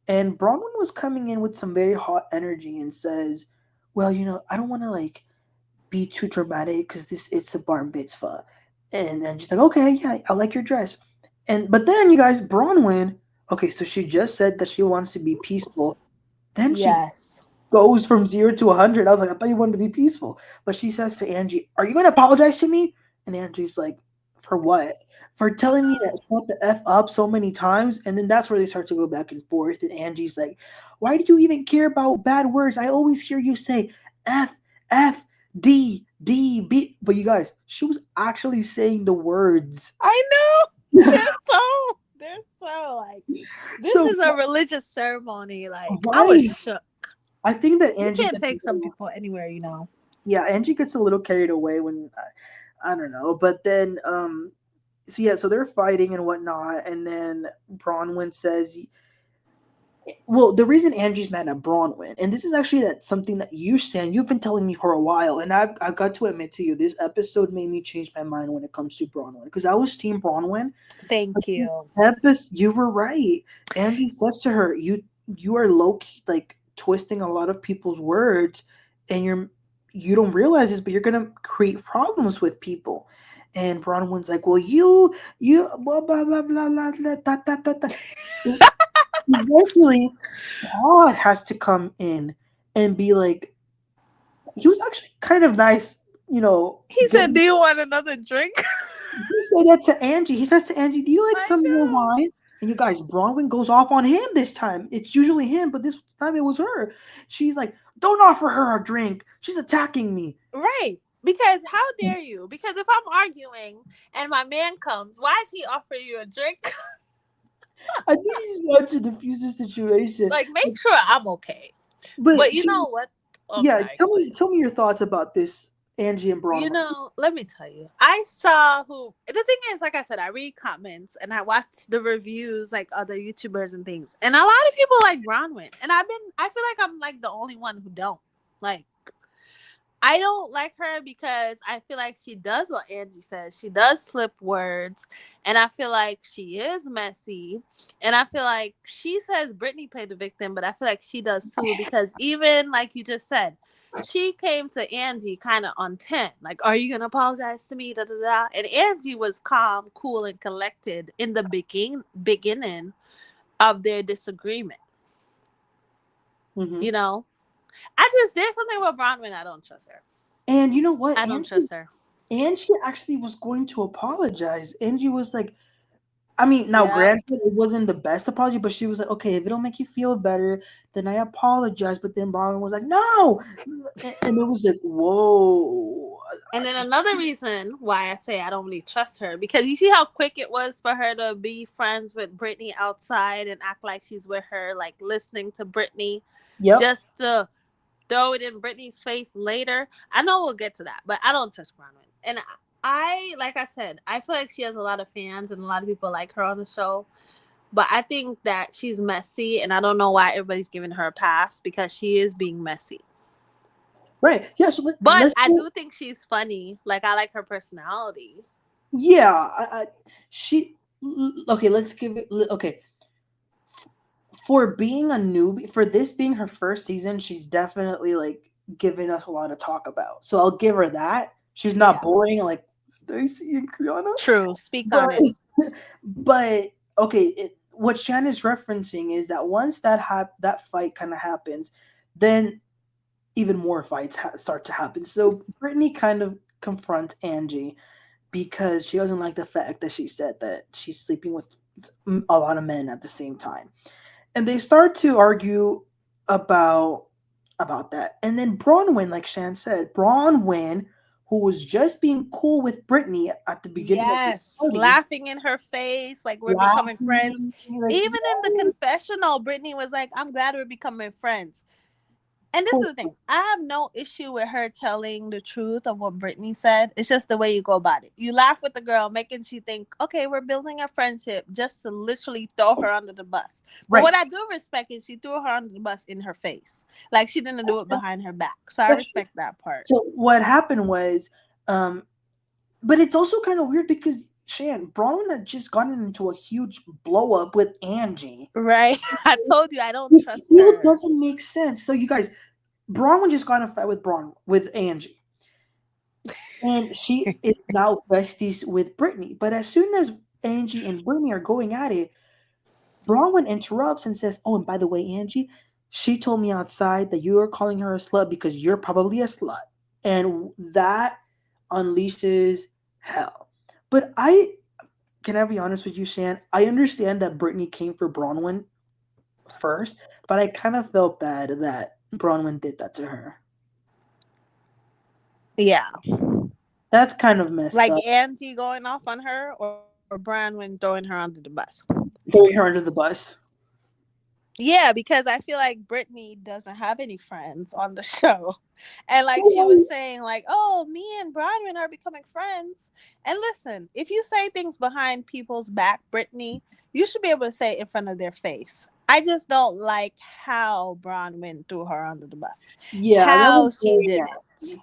And Bronwyn was coming in with some very hot energy and says, "Well, I don't want to like be too dramatic because this it's a bar mitzvah." And then she's like, "Okay, yeah, I like your dress." And but then you guys, Bronwyn, okay, so she just said that she wants to be peaceful. Then she Yes. goes from 0 to 100. I was like, I thought you wanted to be peaceful. But she says to Angie, "Are you going to apologize to me?" And Angie's like, for what? For telling me that shut the F up so many times. And then that's where they start to go back and forth. And Angie's like, why do you even care about bad words? I always hear you say F, F, D, D, B. But you guys, she was actually saying the words. I know. They're so like, this So, is a religious ceremony. Like, I was right. shook. I think that You Angie can't gets a take some little, people anywhere, you know. yeah, Angie gets a little carried away when I don't know, but then so yeah, so they're fighting and whatnot, and then Bronwyn says, well, the reason Angie's mad at Bronwyn, and this is actually that something that you've been telling me for a while, and I've got to admit to you, this episode made me change my mind when it comes to Bronwyn, because I was Team Bronwyn. But Thank this you. episode, you were right. Angie says to her, you are low key, like twisting a lot of people's words, and you don't realize this, but you're gonna create problems with people. And Bronwyn's like, well, you blah blah blah blah blah blah da, da, da, da. Eventually, God has to come in and be like, he was actually kind of nice, you know. He said, "Do you want another drink?" He said that to Angie. He says to Angie, "Do you like I some more know. wine?" And you guys, Bronwyn goes off on him this time. It's usually him, but this time it was her. She's like, "Don't offer her a drink. She's attacking me." Right. Because how dare you? Because if I'm arguing and my man comes, why is he offering you a drink? I think he's trying to diffuse the situation. Like, make sure I'm okay. But But you she, know what? Oh, I'm yeah, sorry. Go ahead. tell me your thoughts about this Angie and You Bronwyn. know, let me tell you. I saw who the thing is, like I said, I read comments and I watch the reviews like other YouTubers and things. And a lot of people like Bronwyn. And I feel like I'm like the only one who don't. Like I don't like her because I feel like she does what Angie says. She does slip words, and I feel like she is messy. And I feel like she says Brittany played the victim, but I feel like she does too because even like you just said, she came to Angie kind of on 10. Like, are you gonna apologize to me? Da, da, da. And Angie was calm, cool, and collected in the beginning of their disagreement. Hmm. You know, there's something about Bronwyn I don't trust her. And you know what, I don't trust her. Angie actually was going to apologize. Angie was like, I mean, now Yeah. granted, it wasn't the best apology, but she was like, okay, if it'll make you feel better, then I apologize. But then Brian was like, no. And it was like, whoa. And then another reason why I say I don't really trust her because you see how quick it was for her to be friends with Brittany outside and act like she's with her, like listening to Brittany, Yep. just to throw it in Brittany's face later. I know we'll get to that, but I don't trust Bronwyn. And like I said, I feel like she has a lot of fans and a lot of people like her on the show. But I think that she's messy, and I don't know why everybody's giving her a pass because she is being messy. Right. Yeah. So But let's I go. do think she's funny. Like I like her personality. Yeah. She, okay, let's give it, okay. For being a newbie, for this being her first season, she's definitely like giving us a lot to talk about. So I'll give her that. She's not Yeah. boring like Stacy and Kriana. True. Speak But on it. but okay, what Shan is referencing is that once that fight kind of happens, then even more fights start to happen. So Brittany kind of confronts Angie because she doesn't like the fact that she said that she's sleeping with a lot of men at the same time, and they start to argue about that. And then Bronwyn, like Shan said, Bronwyn, who was just being cool with Brittany at the beginning of this Yes. party, Laughing in her face, like we're becoming friends. laughing, like, Even in the yes, confessional, Brittany was like, I'm glad we're becoming friends. And this is cool. the thing. I have no issue with her telling the truth of what Brittany said. It's just the way you go about it. You laugh with the girl, making she think, okay, we're building a friendship just to literally throw her under the bus. But Right. what I do respect is she threw her under the bus in her face. Like she didn't do it behind her back. So I That's true. respect that part. So what happened was, um, but it's also kind of weird because Shan, Bronwyn had just gotten into a huge blow up with Angie. Right? I told you I don't It trust still her. doesn't make sense. So you guys, Bronwyn just got in a fight with Angie. And she is now besties with Brittany. But as soon as Angie and Brittany are going at it, Bronwyn interrupts and says, "Oh, and by the way, Angie, she told me outside that you are calling her a slut because you're probably a slut." And that unleashes Hell. But I can I be honest with you, Shan? I understand that Brittany came for Bronwyn first, but I kind of felt bad that Bronwyn did that to her. Yeah. That's kind of messed Like up. Angie going off on her or Bronwyn throwing her under the bus. Throwing her under the bus. Yeah, because I feel like Brittany doesn't have any friends on the show. And like she was saying, like, oh, me and Bronwyn are becoming friends. And listen, if you say things behind people's back, Brittany, you should be able to say it in front of their face. I just don't like how Bronwyn threw her under the bus. Yeah, that How was she very did it. nasty.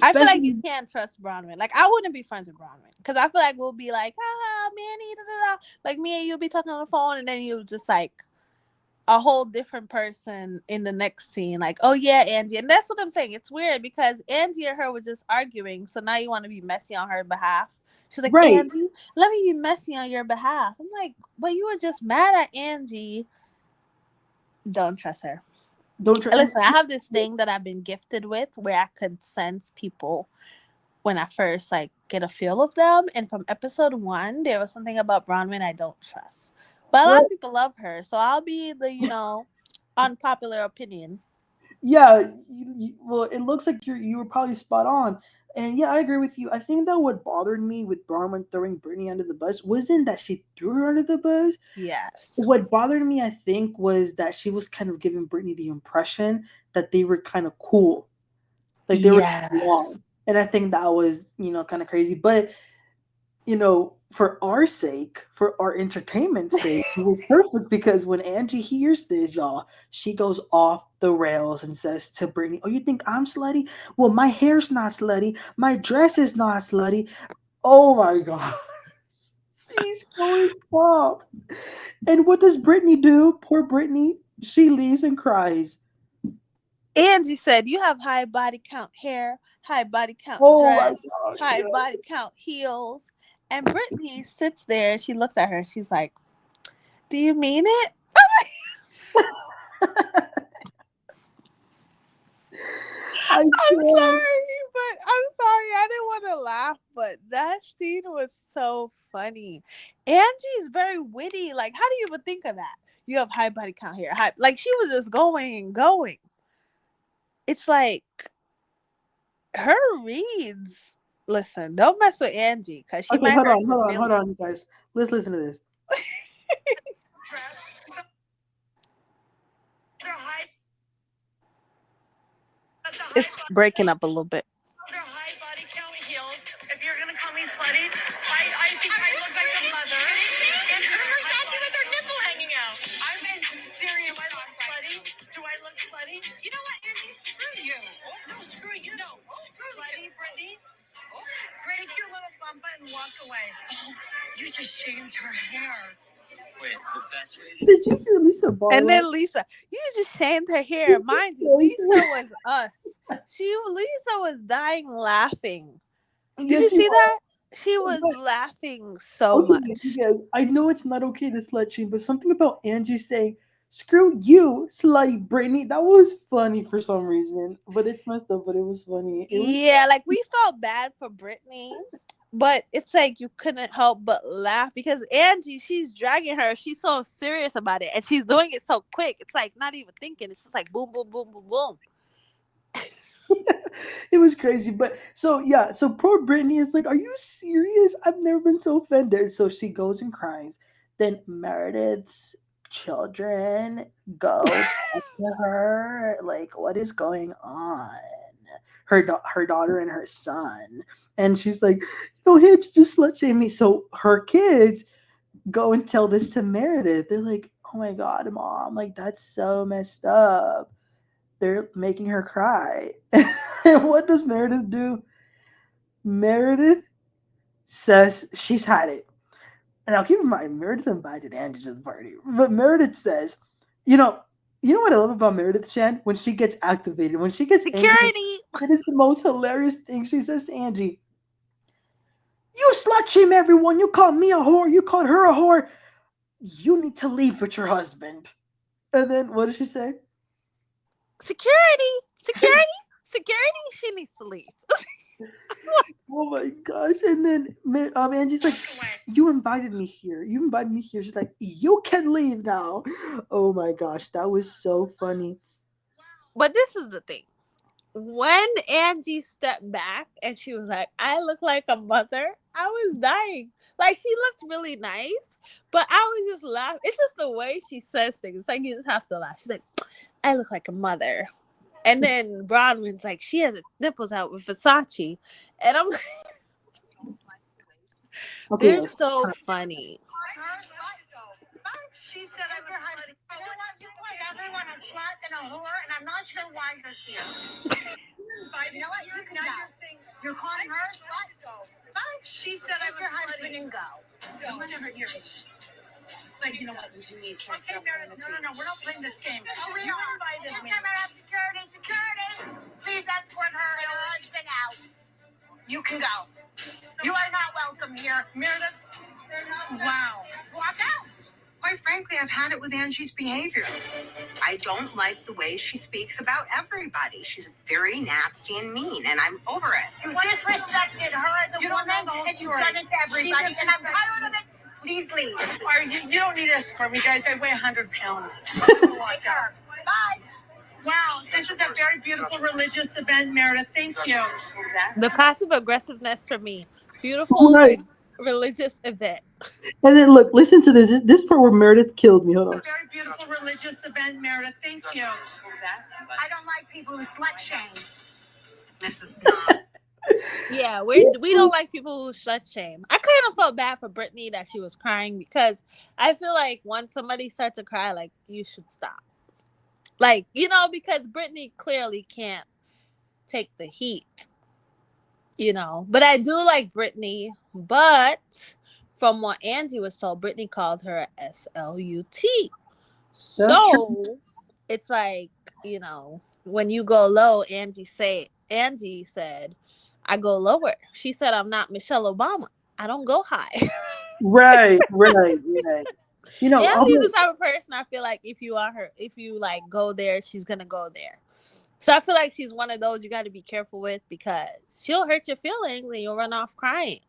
I feel like you Especially can't trust Bronwyn. Like I wouldn't be friends with Bronwyn because I feel like we'll be like, ah, Manny, da, da, da. Like me and you'll be talking on the phone, and then you just like a whole different person in the next scene. Like, oh yeah, Angie, and that's what I'm saying. It's weird because Angie and her were just arguing, so now you want to be messy on her behalf. She's like, right. Angie, let me be messy on your behalf. I'm like, but you were just mad at Angie. Don't trust her. Don't try and Listen, I have this thing that I've been gifted with where I could sense people when I first like get a feel of them. And from episode one, there was something about Bronwyn I don't trust. But a lot of well, people love her, so I'll be the unpopular opinion. yeah, well, it looks like you were probably spot on. And yeah, I agree with you. I think that what bothered me with Bronwyn throwing Brittany under the bus wasn't that she threw her under the bus. Yes. What bothered me, I think, was that she was kind of giving Brittany the impression that they were kind of cool, like they were Yes. along. And I think that was, kind of crazy. But for our sake, for our entertainment's sake, it was perfect because when Angie hears this, y'all, she goes off the rails and says to Brittany, "Oh, you think I'm slutty? Well, my hair's not slutty. My dress is not slutty. Oh my god." She's going off. And what does Brittany do? Poor Brittany. She leaves and cries. Angie said, you have high body count hair, high body count Oh my dress, god. high body count heels. And Brittany sits there and she looks at her. She's like, do you mean it? I I'm can't. sorry, but I'm sorry. I didn't want to laugh, but that scene was so funny. Angie's very witty. Like, how do you even think of that? You have high body count here. Like, she was just going and going. It's like her reads. Listen, don't mess with Angie because she Okay, might hurt your hold on, feelings. you guys. Let's listen to this. It's breaking up a little bit. They're high body count heels. If you're gonna call me slutty, I think I look like a mother. And who's at you with her nipple hanging out? I'm in serious shock. Slutty? Do I look slutty? You know what, Angie? Screw you. No, screw you. No, screw slutty, you. Brittany. Break your little bumpa and walk away. You just shaved her hair. Wait, the best way to Did you hear Lisa And Barlow? then Lisa, you just shamed her hair. Mind you, Lisa was us. Lisa was dying laughing. Did Yes, you she see was. that? She was But laughing so okay, much. yes, I know it's not okay to slut shame, but something about Angie saying, "Screw you, slutty Brittany," that was funny for some reason. But it's messed up. But it was funny. It was. Yeah, like we felt bad for Brittany, but it's like you couldn't help but laugh because Angie, she's dragging her. She's so serious about it, and she's doing it so quick. It's like not even thinking. It's just like boom, boom, boom, boom, boom. It was crazy. But so yeah, so poor Brittany is like, "Are you serious? I've never been so offended." So she goes and cries. Then Meredith's children go talk to her, like, what is going on? Her daughter and her son, and she's like, "Hey, just slut shame me." So her kids go and tell this to Meredith. They're like, "Oh my god, mom, like that's so messed up." They're making her cry. And what does Meredith do? Meredith says she's had it. And now keep in mind, Meredith invited Angie to the party. But Meredith says, you know, you know what I love about Meredith, Shan? When she gets activated, when she gets angry, Security. it is the most hilarious thing. She says to Angie, "You slut shame everyone. You called me a whore. You called her a whore. You need to leave with your husband." And then what does she say? Security. Security. Security. She needs to leave. Oh my gosh. And then Angie's like, you invited me here. You invited me here. She's like, you can leave now. Oh my gosh. That was so funny. But this is the thing. When Angie stepped back and she was like, I look like a mother, I was dying. Like, she looked really nice, but I was just laughing. It's just the way she says things. It's like you just have to laugh. She's like, I look like a mother. And then Bronwyn's like, she has her nipples out with Versace. And I'm like, Okay, they're yes. so funny. She said I'm your husband. You know what? You called everyone a slut and a whore, and I'm not sure why you're here. You know what? You can go. You're calling her a slut? She said I'm your husband and go. Don't let her hurt your age. But you know what? You do need trust. Okay, Meredith, no, we're not playing this game. Oh, we You are. invited me. Security. Please escort her and her husband out. You can go. You are not welcome here. Meredith, wow. Walk out. Quite frankly, I've had it with Angie's behavior. I don't like the way she speaks about everybody. She's very nasty and mean, and I'm over it. You disrespected her as a woman, and you've done it to everybody, and I'm tired of it. Please leave. You don't need to escort me, guys. I weigh 100 pounds. Walk out. Bye. Wow, this is a very beautiful religious event, Meredith. Thank you. The passive aggressiveness for me. Beautiful Right. religious event. And then look, listen to this. This part where Meredith killed me. Hold on. A very beautiful religious event, Meredith. Thank you. I don't like people who slut shame. This is not. Yeah, we don't like people who slut shame. I kind of felt bad for Brittany that she was crying because I feel like when somebody starts to cry, like, you should stop. Like, because Brittany clearly can't take the heat, But I do like Brittany, but from what Angie was told, Brittany called her a SLUT. So it's like, when you go low, Angie said, I go lower. She said, I'm not Michelle Obama. I don't go high. Right. Angie's the type of person I feel like if you like go there, she's gonna go there. So I feel like she's one of those you got to be careful with because she'll hurt your feelings and you'll run off crying.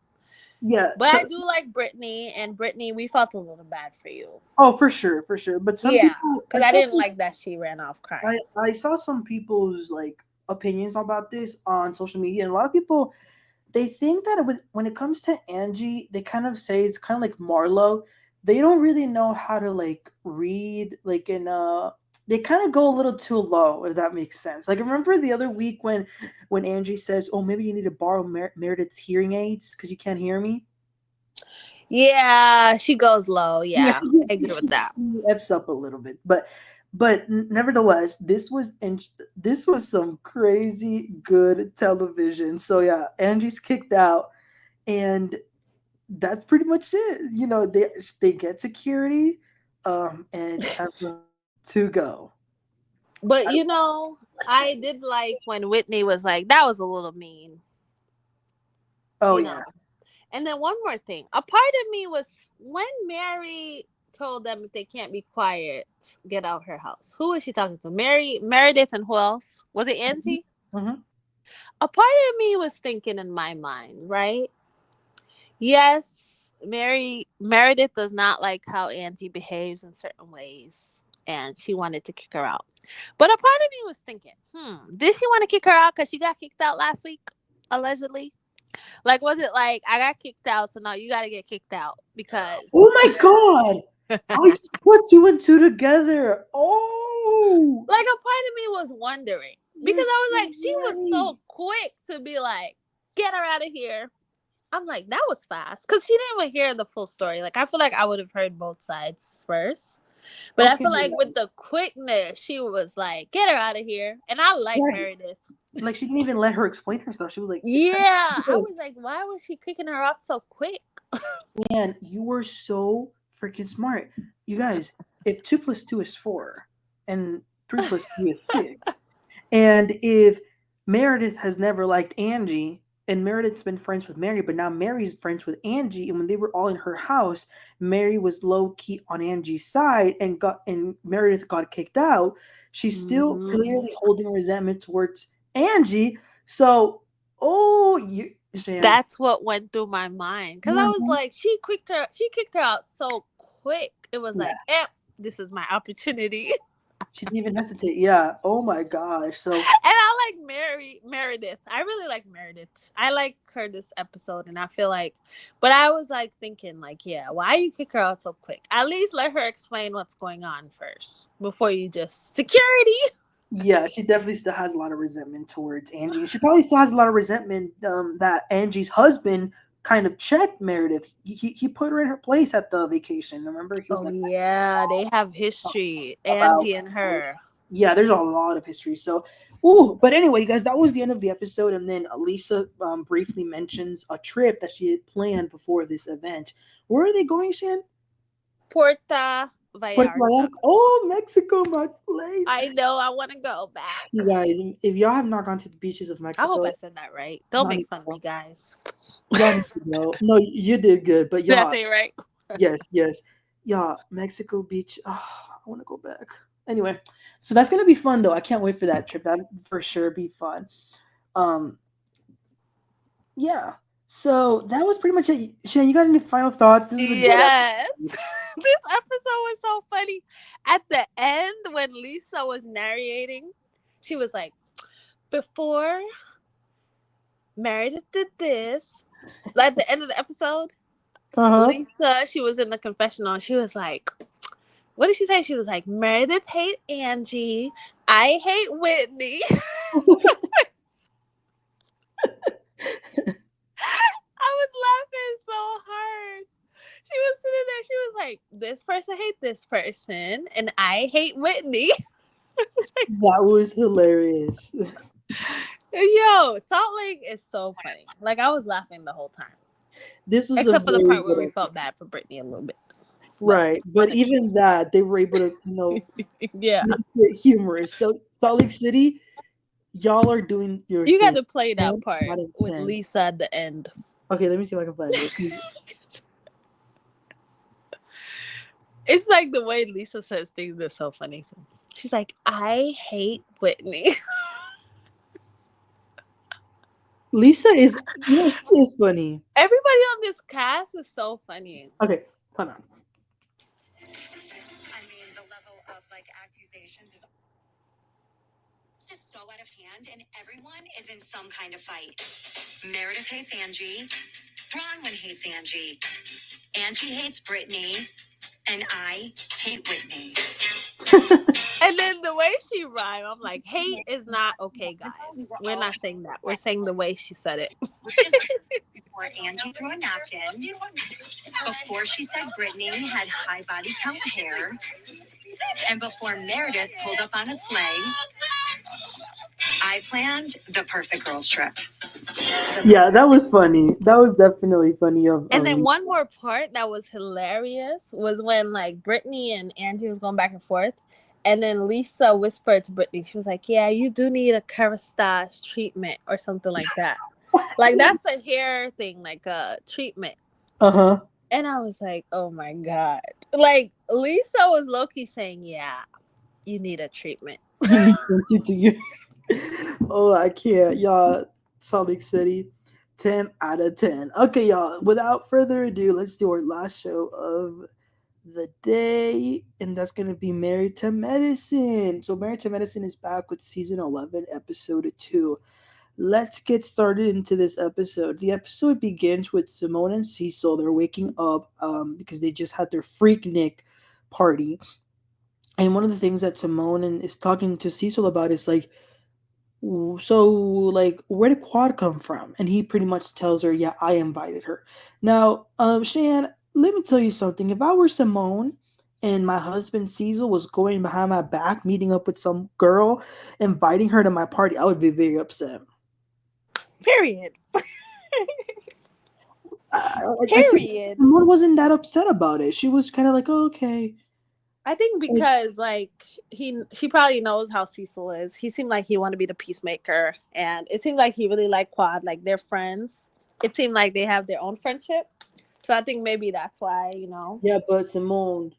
Yeah. But I do like Brittany, and Brittany, we felt a little bad for you. Oh, for sure. But some people, because I didn't like that she ran off crying. I saw some people's like opinions about this on social media, and a lot of people they think that when it comes to Angie, they kind of say it's kind of like Marlo. They don't really know how to like read like they kind of go a little too low, if that makes sense. Like remember the other week when Angie says, "Oh, maybe you need to borrow Meredith's hearing aids because you can't hear me." Yeah, she goes low. Yeah, I agree with that. She f's up a little bit, but nevertheless, this was some crazy good television. So yeah, Angie's kicked out, and that's pretty much it. They get security, and it's time for to go. But I did like when Whitney was like, that was a little mean. Oh yeah. And then one more thing. A part of me was when Mary told them if they can't be quiet, get out her house. Who was she talking to? Meredith, and who else? Was it Angie? Mm-hmm. A part of me was thinking in my mind, right? Yes, Meredith does not like how Angie behaves in certain ways, and she wanted to kick her out. But a part of me was thinking, did she want to kick her out because she got kicked out last week, allegedly? Like, was it like, I got kicked out, so now you got to get kicked out because... Oh my God! I just put two and two together. Oh! Like, a part of me was wondering. Because I was like, she was so quick to be like, get her out of here. I'm like, that was fast. Because she didn't even hear the full story. Like, I feel like I would have heard both sides first. But I feel like with the quickness, she was like, get her out of here. And I like Meredith. Like, she didn't even let her explain herself. She was like, yeah. I was like, why was she kicking her off so quick? Man, you were so freaking smart. You guys, if 2 + 2 is 4, and 3 + 3 is 6, and if Meredith has never liked Angie, and Meredith's been friends with Mary, but now Mary's friends with Angie, and when they were all in her house, Mary was low key on Angie's side, and Meredith got kicked out. She's still clearly holding resentment towards Angie. So, Shan. That's what went through my mind because I was Mhm. like, she kicked her out so quick. It was Yeah, like, this is my opportunity. she didn't even hesitate. Yeah. Oh my gosh. So And I like Meredith. I really like Meredith. I like her this episode, and I feel like, but I was like thinking, like, yeah, why you kick her out so quick? At least let her explain what's going on first before you just security. yeah, she definitely still has a lot of resentment towards Angie. She probably still has a lot of resentment that Angie's husband kind of checked Meredith. He put her in her place at the vacation. Remember, he was Oh like yeah, they have history, about. Angie and her. Yeah, there's a lot of history. So, ooh, but anyway, guys, that was the end of the episode. And then Lisa briefly mentions a trip that she had planned before this event. Where are they going, Shan? Puerto Puerto Vallarta. Vallarta. Oh, Mexico, my place. I know. I want to go You back. guys, if y'all have not gone to the beaches of I hope I Mexico, said that right. Don't y'all make need fun to of me, go. guys. Y'all need to go. No, you did good, but Did I y'all, say it right? yes, yes, y'all, Mexico Beach. Oh, I want to go back. Anyway, so that's gonna be fun though. I can't wait for that trip. That for sure be fun. Um, yeah. So that was pretty much it. Shane, you got any final thoughts? This is a good Yes. episode. This episode was so funny. At the end, when Lisa was narrating, she was like, before Meredith did this, like at the end of the episode, Uh huh. Lisa, she was in the confessional and she was like, what did she say? She was like, Meredith hate Angie. I hate Whitney. I was laughing so hard. She was sitting there. She was like, this person hate this person, and I hate Whitney. That was hilarious. Yo, Salt Lake is so funny. Like, I was laughing the whole time. This was a Except for the very part where good we episode. felt bad for Brittany a little bit. But Right, on but the cheap. even that they were able to, Yeah. make it humorous. So Salt Lake City, y'all are doing your You got thing. to play that 10 part out of with 10. Lisa at the end. Okay, let me see if I can find it. It's like the way Lisa says things is so funny. She's like, I hate Whitney. Lisa is, she is funny. Everybody on this cast is so funny. Okay, hold on. I mean, the level of like accusations is just so out of hand, and everyone is in some kind of fight. Meredith hates Angie. Bronwyn hates Angie. Angie hates Brittany. And I hate Whitney. And then the way she rhymed, I'm like, hate is not okay, guys. We're not saying that. We're saying the way she said it. Before Angie threw a napkin, before she said Brittany had high body count hair, and before Meredith pulled up on a sleigh, I planned the perfect girls trip. Yeah, that was funny. That was definitely funny And of then Lisa. one more part that was hilarious was when like Brittany and Angie was going back and forth. And then Lisa whispered to Brittany, she was like, yeah, you do need a Kerastase treatment or something like that. Like that's a hair thing, like a treatment. Uh-huh. And I was like, oh my God. Like Lisa was low-key saying, yeah, you need a treatment. You need to do you. Oh, I can't. Y'all, Salt Lake City, 10 out of 10. Okay, y'all, without further ado, let's do our last show of the day, and that's going to be Married to Medicine. So, Married to Medicine is back with season 11, episode 2. Let's get started into this episode. The episode begins with Simone and Cecil. They're waking up because they just had their Freaknik party. And one of the things that Simone is talking to Cecil about is like, so like, where did Quad come from? And he pretty much tells her, yeah, I invited her. Now, Shan, let me tell you something. If I were Simone and my husband Cecil was going behind my back, meeting up with some girl, inviting her to my party, I would be very upset. Period. I think Period. Simone wasn't that upset about it. She was kind of like, oh, okay. I think Like, because like she probably knows how Cecil is. He seemed like he wanted to be the peacemaker, and it seemed like he really liked Quad. Like they're friends. It seemed like they have their own friendship. So I think maybe that's why, you know. yeah, but Simone,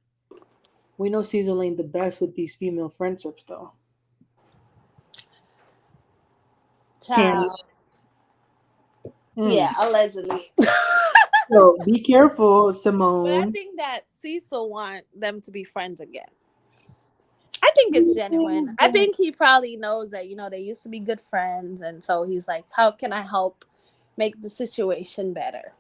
we know Cecil ain't the best with these female friendships, though. Can Child. Yeah, allegedly. So be careful, But I Simone. think that Cecil want them to be friends again. I think it's genuine. I think he probably knows that they used to be good friends, and so he's like, "How can I help make the situation better?"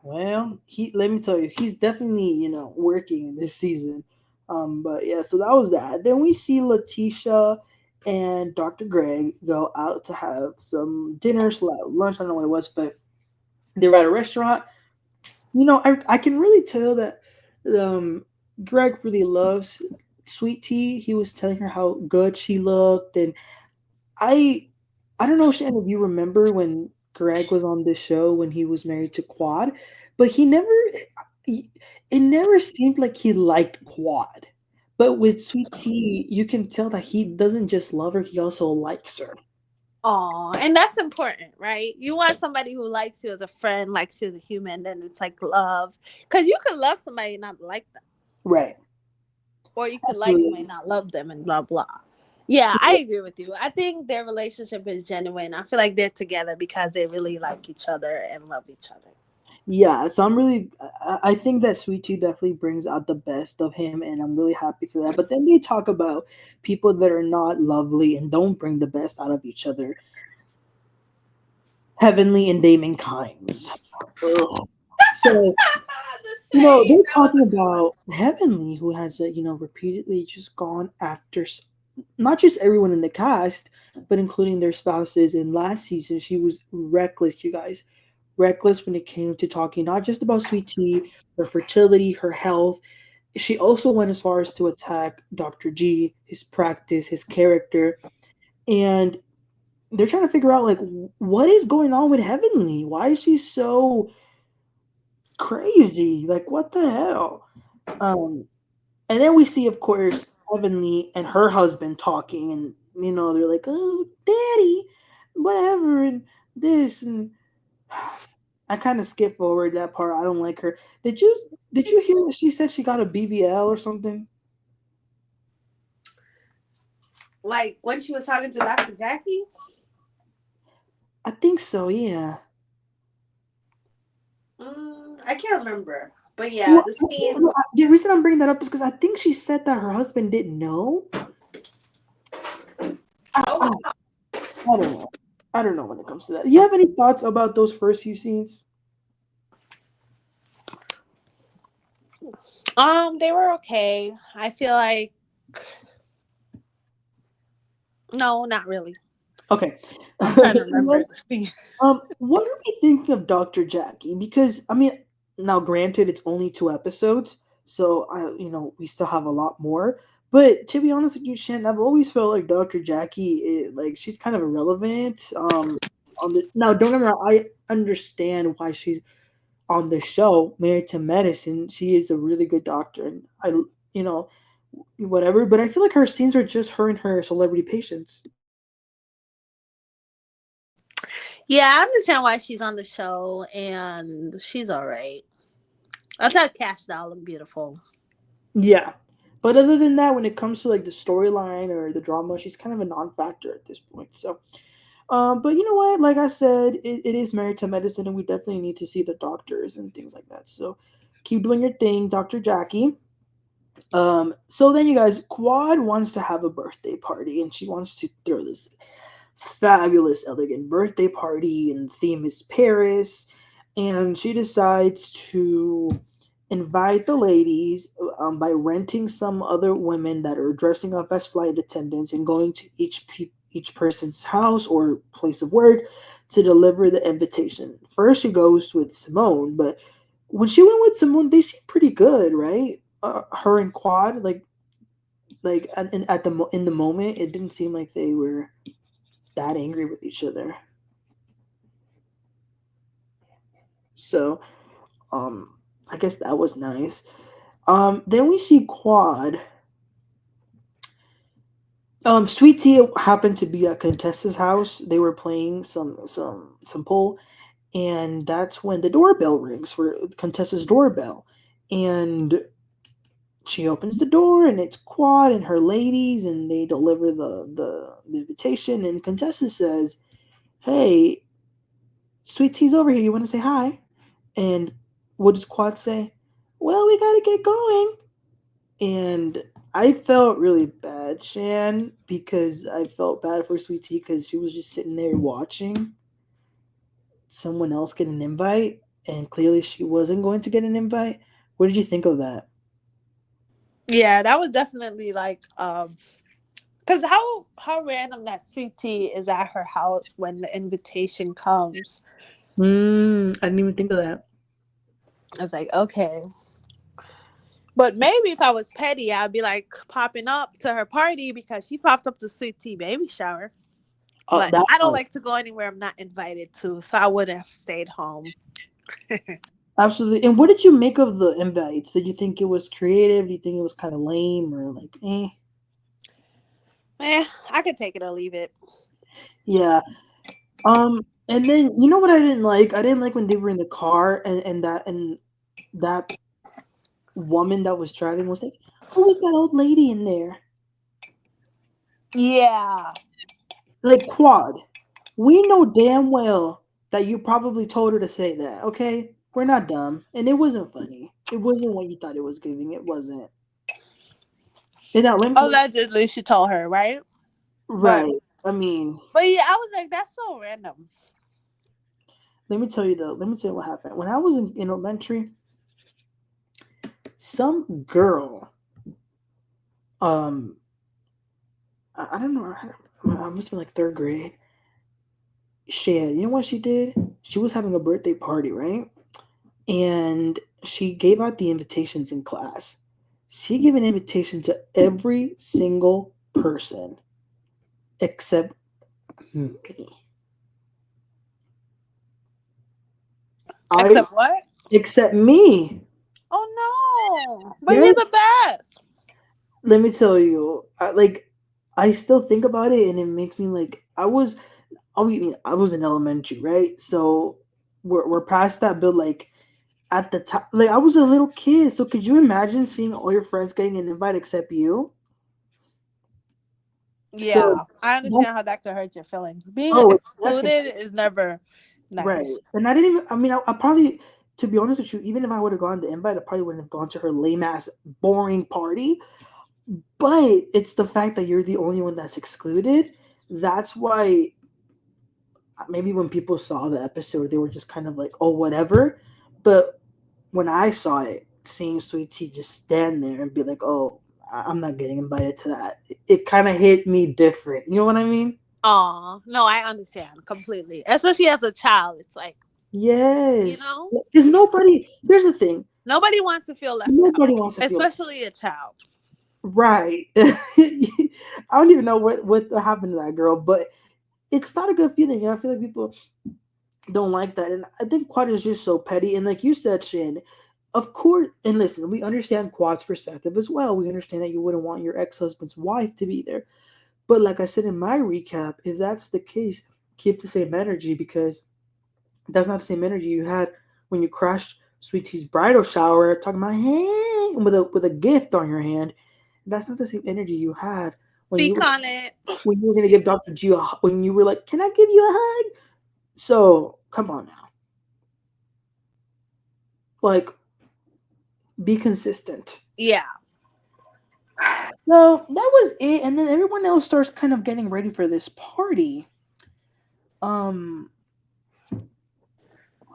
Well, he let me tell you, he's definitely working in this season. But yeah, so that was that. Then we see Letitia and Dr. Greg go out to have some dinner, lunch. I don't know what it was, but they're at a restaurant. I can really tell that um, Greg really loves sweet tea. He was telling her how good she looked, and I I don't know, Shan, if you remember when Greg was on this show when he was married to Quad, but he, it never seemed like he liked Quad. But with Sweet Tea, you can tell that he doesn't just love her; he also likes her. Oh, and that's important, right? You want somebody who likes you as a friend, likes you as a human, then it's like love. Because you could love somebody and not like them, Right. or you could like somebody Absolutely. and not love them, and blah blah. Yeah, I agree with you. I think their relationship is genuine. I feel like they're together because they really like each other and love each other. Yeah, so I think that Sweet Tea definitely brings out the best of him, and I'm really happy for that. But then they talk about people that are not lovely and don't bring the best out of each other. Heavenly and Damon Kimes. Ugh. So The shade. they're That was talking a good one. about Heavenly, who has, repeatedly just gone after not just everyone in the cast, but including their spouses. And last season, she was reckless, you guys. Reckless when it came to talking not just about Sweet Tea, her fertility, her health. She also went as far as to attack Dr. G, his practice, his character. And they're trying to figure out, like, what is going on with Heavenly? Why is she so crazy? Like, what the hell? Um, and then we see, of course, Heavenly and her husband talking, and they're like, "Oh, Daddy, whatever," and this, and I kind of skip forward that part. I don't like her. Did you hear that she said she got a BBL or something? Like when she was talking to Dr. Jackie. I think so. Yeah. I can't remember, but yeah, Well, the scene. the reason I'm bringing that up is because I think she said that her husband didn't know. Oh, I don't know. I don't know when it comes to that. You have any thoughts about those first few scenes? they were okay. I feel like no, not really. Okay. I'm trying to So remember then, the scene. what are we thinking of Dr. Jackie? Because I mean, now granted, it's only 2 episodes, so we still have a lot more. But to be honest with you, Shan, I've always felt like Dr. Jackie, like she's kind of irrelevant. On the now, don't get me wrong, I understand why she's on the show, Married to Medicine. She is a really good doctor, and you know, whatever. But I feel like her scenes are just her and her celebrity patients. Yeah, I understand why she's on the show, and she's all right. I thought Cash Doll looked beautiful. Yeah. But other than that, when it comes to like the storyline or the drama, she's kind of a non-factor at this point. So, but you know what? Like I said, it is Married to Medicine, and we definitely need to see the doctors and things like that. So, keep doing your thing, Dr. Jackie. So then you guys, Quad wants to have a birthday party, and she wants to throw this fabulous, elegant birthday party, and the theme is Paris. And she decides to invite the ladies by renting some other women that are dressing up as flight attendants and going to each person's house or place of work to deliver the invitation. First, she goes with Simone, but when she went with Simone, they seemed pretty good, right? Her and Quad, like in the moment, it didn't seem like they were that angry with each other. So, um, I guess that was nice. Then we see Quad. Sweet Tea happened to be at Contessa's house. They were playing some pool, and that's when the doorbell rings for Contessa's doorbell, and she opens the door, and it's Quad and her ladies, and they deliver the invitation, and Contessa says, "Hey, Sweet Tea's over here. You want to say hi? And what does Quad say? Well, we gotta get going. And I felt really bad, Shan, because I felt bad for Sweet Tea because she was just sitting there watching someone else get an invite, and clearly she wasn't going to get an invite. What did you think of that? Yeah, that was definitely like because how random that Sweet Tea is at her house when the invitation comes. I didn't even think of that. I was like, okay. But maybe if I was petty, I'd be like popping up to her party because she popped up to Sweet Tea baby shower. But That I don't part. like to go anywhere I'm not invited to, so I would have stayed home. Absolutely. And what did you make of the invites? Did you think it was creative? Do you think it was kind of lame or like, eh? I could take it or leave it. Yeah. And then you know what I didn't like? I didn't like when they were in the car and that woman that was driving was like, "Who was that old lady in there?" Yeah. Like Quad. We know damn well that you probably told her to say that. Okay, we're not dumb, and it wasn't funny. It wasn't what you thought it was giving. It wasn't. And now, Allegedly, she told her, right? But right. I mean, yeah, I was like, that's so random. let me tell you though. Let me tell you what happened. When I was in elementary, some girl, um, I don't know. I must have been like third grade. Shan, you know what she did? She was having a birthday party, right? And she gave out the invitations in class. She gave an invitation to every single person except me. I Except what? except me. Oh no! But Yeah, you're the best. let me tell you, I still think about it, and it makes me like I was in elementary, right? So we're past that, but like at the time, like I was a little kid. So could you imagine seeing all your friends getting an invite except you? So Yeah, I that's understand how that could hurt your feelings. Being oh, it's definitely excluded is never right. nice. And I didn't even. I mean, I probably, to be honest with you, even if I would have gone to invite, I probably wouldn't have gone to her lame ass, boring party. But it's the fact that you're the only one that's excluded. That's why maybe when people saw the episode, they were just kind of like, oh, whatever. But when I saw it, seeing Sweet Tea just stand there and be like, oh, I'm not getting invited to that, it kind of hit me different. You know what I mean? Oh no, I understand completely. Especially as a child, it's like you Yes. know Because nobody, here's the thing, nobody wants to feel left nobody out, wants to feel especially a child. right. I don't even know what happened to that girl, but it's not a good feeling. And I feel like people don't like that. And I think Quad is just so petty. And like you said, Shin, of course, and listen, we understand Quad's perspective as well. We understand that you wouldn't want your ex husband's wife to be there. But like I said in my recap, if that's the case, keep the same energy because that's not the same energy you had when you crashed Sweet Tea's bridal shower talking about hey with a gift on your hand. That's not the same energy you had Speak on it. when you were gonna give Dr. G when you were like, "Can I give you a hug?" So come on now, like be consistent. Yeah. So that was it, and then everyone else starts kind of getting ready for this party. Um,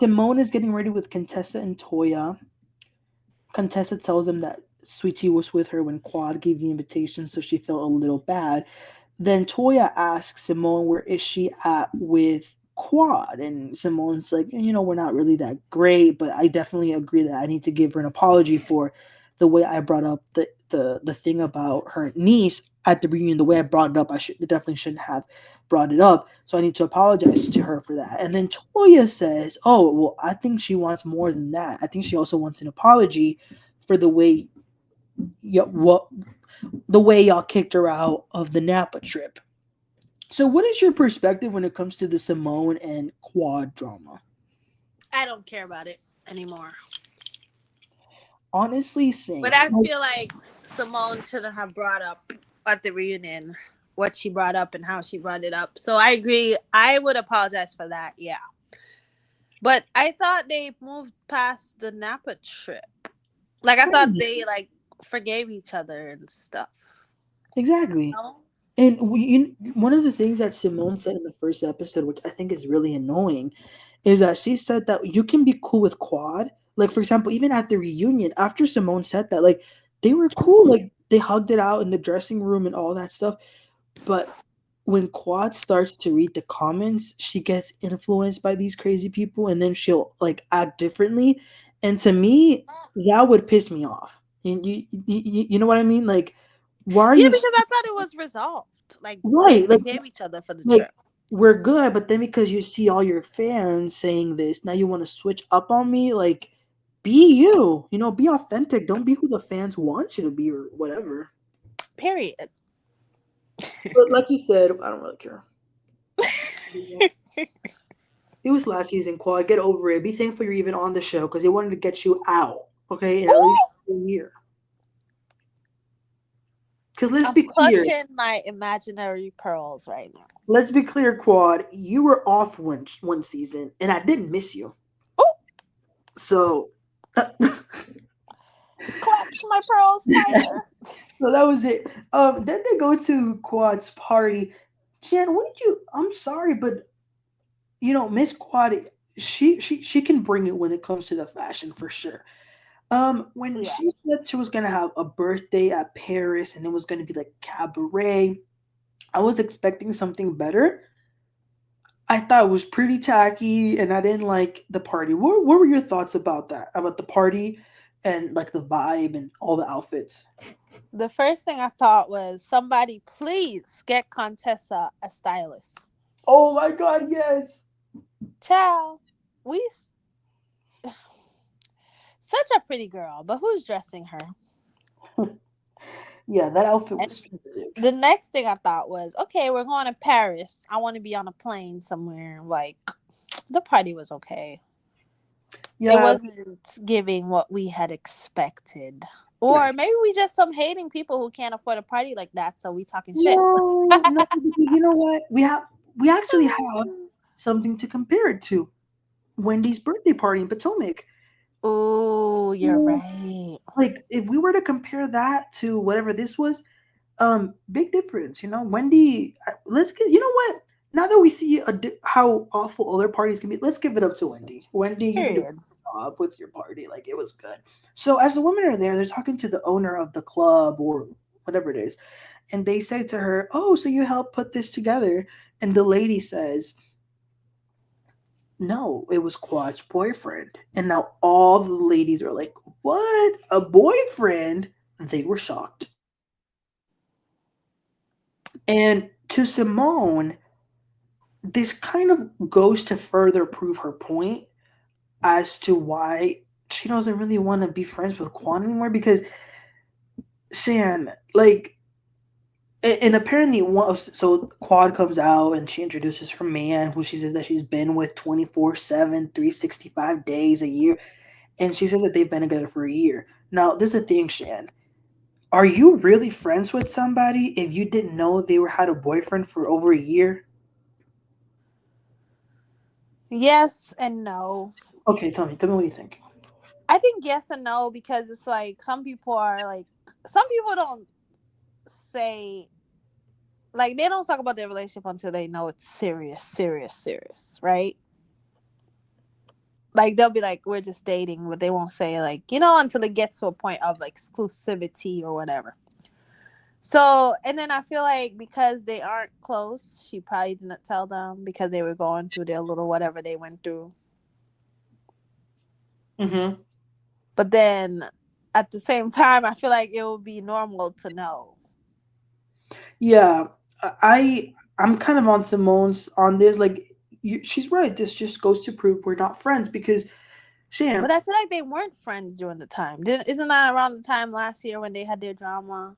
Simone is getting ready with Contessa and Toya. Contessa tells them that Sweetie was with her when Quad gave the invitation, so she felt a little bad. Then Toya asks Simone where is she at with Quad, and Simone's like, we're not really that great, but I definitely agree that I need to give her an apology for the way I brought up the thing about her niece at the reunion. The way I brought it up, I should definitely shouldn't have brought it up. So I need to apologize to her for that. And then Toya says, "Oh, well, I think she wants more than that. I think she also wants an apology for what the way y'all kicked her out of the Napa trip." So, what is your perspective when it comes to the Simone and Quad drama? I don't care about it anymore. Honestly, But same. I feel like Simone shouldn't have brought up at the reunion what she brought up and how she brought it up. So I agree. I would apologize for that. Yeah. But I thought they moved past the Napa trip. Like I thought Right. they like forgave each other and stuff. Exactly. No? And one of the things that Simone said in the first episode, which I think is really annoying, is that she said that you can be cool with Quad. Like, for example, even at the reunion, after Simone said that, like, they were cool. Like, they hugged it out in the dressing room and all that stuff. But when Quad starts to read the comments, she gets influenced by these crazy people and then she'll, like, act differently. And to me, that would piss me off. You know what I mean? Like, why are Yeah, you because I thought it was resolved. Like they right? forgave each other for the Like trip. we're good, but then because you see all your fans saying this, now you want to switch up on me? Like, be you. Be authentic. Don't be who the fans want you to be or whatever. Period. But like you said, I don't really care. It was last season, Quad. Get over it. Be thankful you're even on the show because they wanted to get you out. Okay, and at least Ooh, a year. Because let's I'm be clear. clutching my imaginary pearls right now. Let's be clear, Quad. You were off one season, and I didn't miss you. Ooh, So. clutch my pearls tighter. So that was it. Then they go to Quad's party. Jan, what did you? I'm sorry, but Miss Quad, she can bring it when it comes to the fashion for sure. When Yeah. she said she was gonna have a birthday at Paris and it was gonna be like cabaret, I was expecting something better. I thought it was pretty tacky, and I didn't like the party. What were your thoughts about that? About the party and like the vibe and all the outfits? The first thing I thought was somebody please get Contessa a stylist. Oh my God, yes. Ciao. We such a pretty girl, but who's dressing her? Yeah, that outfit And was strategic. the next thing I thought was, okay, we're going to Paris. I want to be on a plane somewhere. Like the party was okay. It Yeah, wasn't giving what we had expected. Or right. maybe we just some hating people who can't afford a party like that, so we talking shit. No, no, because you know what? We actually have something to compare it to. Wendy's birthday party in Potomac. Oh, you're Mm, right. Like if we were to compare that to whatever this was, big difference. Wendy. Let's get. You know what? Now that we see how awful other parties can be, let's give it up to Wendy. Wendy, you did a good Period. job with your party. Like it was good. So as the women are there, they're talking to the owner of the club or whatever it is, and they say to her, "Oh, so you helped put this together?" And the lady says, "No, it was Quad's boyfriend." And now all the ladies are like, "What? A boyfriend?" They were shocked. And to Simone, this kind of goes to further prove her point as to why she doesn't really want to be friends with Quan anymore because Shan, like, and apparently, so Quad comes out and she introduces her man, who she says that she's been with 24/7, 365 days a year, and she says that they've been together for a year. Now, this is the thing, Shan. Are you really friends with somebody if you didn't know they had a boyfriend for over a year? Yes and no. Okay, tell me what you think. I think yes and no because it's like some people are like some people don't say like they don't talk about their relationship until they know it's serious, serious, serious, right? Like they'll be like, we're just dating, but they won't say like, until it gets to a point of like exclusivity or whatever. So, and then I feel like because they aren't close, she probably didn't tell them because they were going through their little whatever they went through. Mm-hmm. But then at the same time, I feel like it would be normal to know. Yeah, I'm kind of on Simone's on this. Like, she's right. This just goes to prove we're not friends because Shan, But I feel like they weren't friends during the time. Isn't that around the time last year when they had their drama?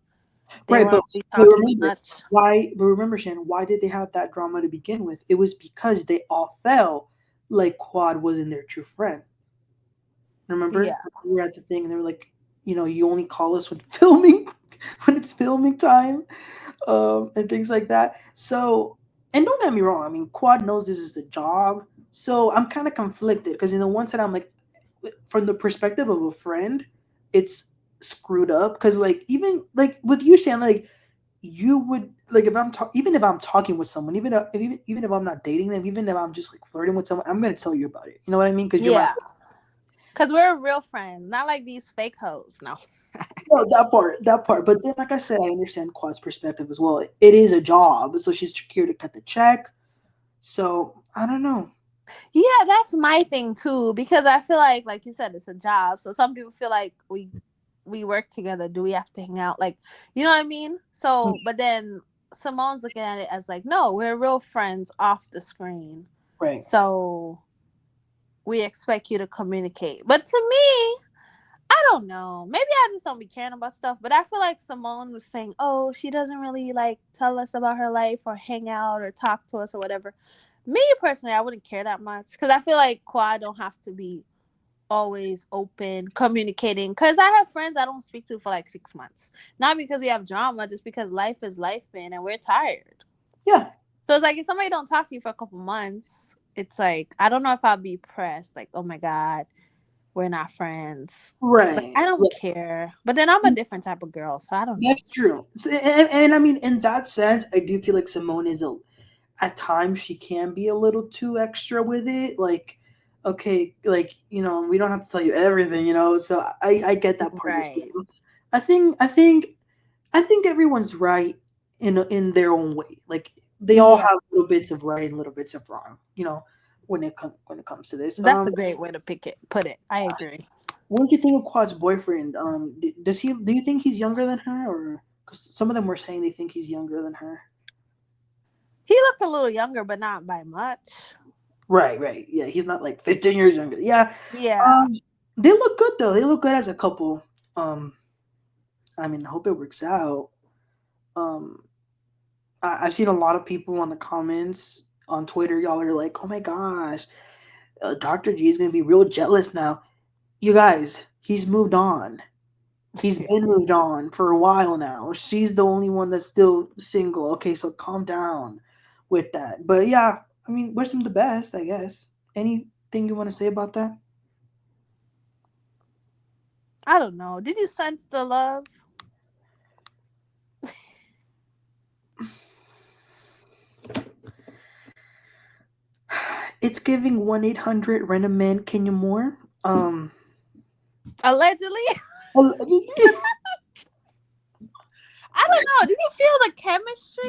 They right? weren't But really but talking remember much. why? But remember, Shan, why did they have that drama to begin with? It was because they all felt like Quad wasn't their true friend. Remember, Yeah. we were at the thing, and they were like, you only call us when filming, when it's filming time, and things like that. So. And don't get me wrong, I mean, Quad knows this is a job, so I'm kind of conflicted because in the one side I'm like, from the perspective of a friend, it's screwed up because like even like with you, Shan, like you would like if even if I'm talking with someone, even if I'm not dating them, even if I'm just like flirting with someone, I'm gonna tell you about it. You know what I mean? Because you're my Yeah, because we're real friends, not like these fake hoes. No. no, that part. But then, like I said, I understand Quad's perspective as well. It is a job, so she's here to cut the check. So I don't know. Yeah, that's my thing too. Because I feel like you said, it's a job. So some people feel like we work together. Do we have to hang out? Like, you know what I mean? So, but then Simone's looking at it as like, no, we're real friends off the screen. Right. So we expect you to communicate. But to me, I don't know. Maybe I just don't be caring about stuff. But I feel like Simone was saying, oh, she doesn't really like tell us about her life or hang out or talk to us or whatever. Me personally, I wouldn't care that much because I feel like Quad don't have to be always open, communicating. Because I have friends I don't speak to for like 6 months. Not because we have drama, just because life is life, man, and we're tired. Yeah. So it's like if somebody don't talk to you for a couple months, it's like I don't know if I'll be pressed. Like, oh my god, we're not friends. Like Right. I don't care. But then I'm a different type of girl, so I don't know. That's true. And I mean, in that sense, I do feel like Simone is at times she can be a little too extra with it. Like, okay, like we don't have to tell you everything, So I get that part as Right. well. I think I think I think everyone's right in their own way. Like they all Yeah. have little bits of right and little bits of wrong. When it comes to this. That's a great way to put it. I agree. What did you think of Quad's boyfriend? Does he? Do you think he's younger than her, or because some of them were saying they think he's younger than her? He looked a little younger, but not by much. Right, right. Yeah, he's not like 15 years younger. Yeah. Yeah. Um, they look good though. They look good as a couple. Um, I mean, I hope it works out. Um, I've seen a lot of people on the comments on Twitter. Y'all are like, "Oh my gosh, Dr. G is gonna be real jealous now." You guys, he's moved on. He's been moved on for a while now. She's the only one that's still single. Okay, so calm down with that. But yeah, I mean, wish him the best, I guess. Anything you want to say about that? I don't know. Did you sense the love? It's giving 1-800 rent a man. Can you more? Allegedly? Well, I don't know. Did you feel the chemistry?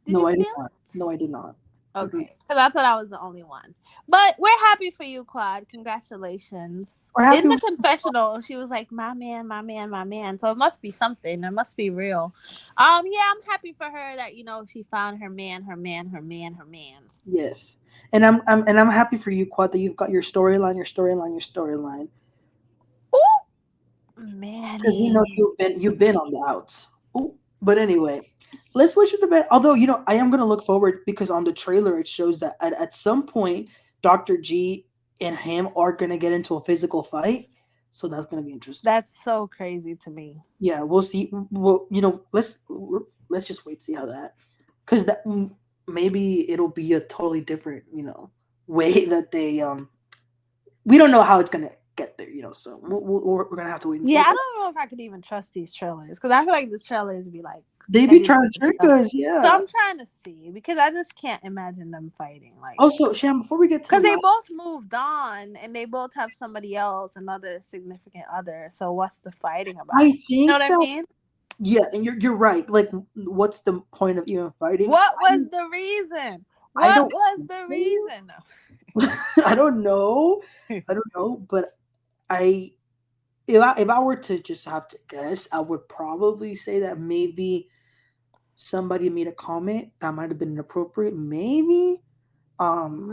Did no, you I did feel not. it? No, I did not. Mm-mm. Okay, because I thought I was the only one. But we're happy for you, Quad. Congratulations. We're In happy. the confessional, she was like, "My man, my man, my man." So it must be something. It must be real. Yeah, I'm happy for her that she found her man, her man, her man, her man. Yes, and I'm happy for you, Quad, that you've got your storyline, your storyline, your storyline. Ooh, Because we know Manny. you've been on the outs. Ooh, but anyway, let's switch to the bed. Although I am gonna look forward because on the trailer it shows that at some point Dr. G and him are gonna get into a physical fight. So that's gonna be interesting. That's so crazy to me. Yeah, we'll see. Well, let's just wait to see how that because maybe it'll be a totally different way that they we don't know how it's gonna get there. So we're gonna have to wait and Yeah, see. I don't know if I could even trust these trailers because I feel like the trailers be like They be edited trying to and trick stuff. us, So yeah. I'm trying to see because I just can't imagine them fighting. Like, Also, Sham, before we get to the because they last, both moved on and they both have somebody else, another significant other. So what's the fighting about? I You know think what I that mean? yeah, and you're right. Like, what's the point of even fighting? What was the reason? I What don't was the know. reason? I don't know. I don't know, but I if I were to just have to guess, I would probably say that maybe somebody made a comment that might have been inappropriate. Maybe. Um,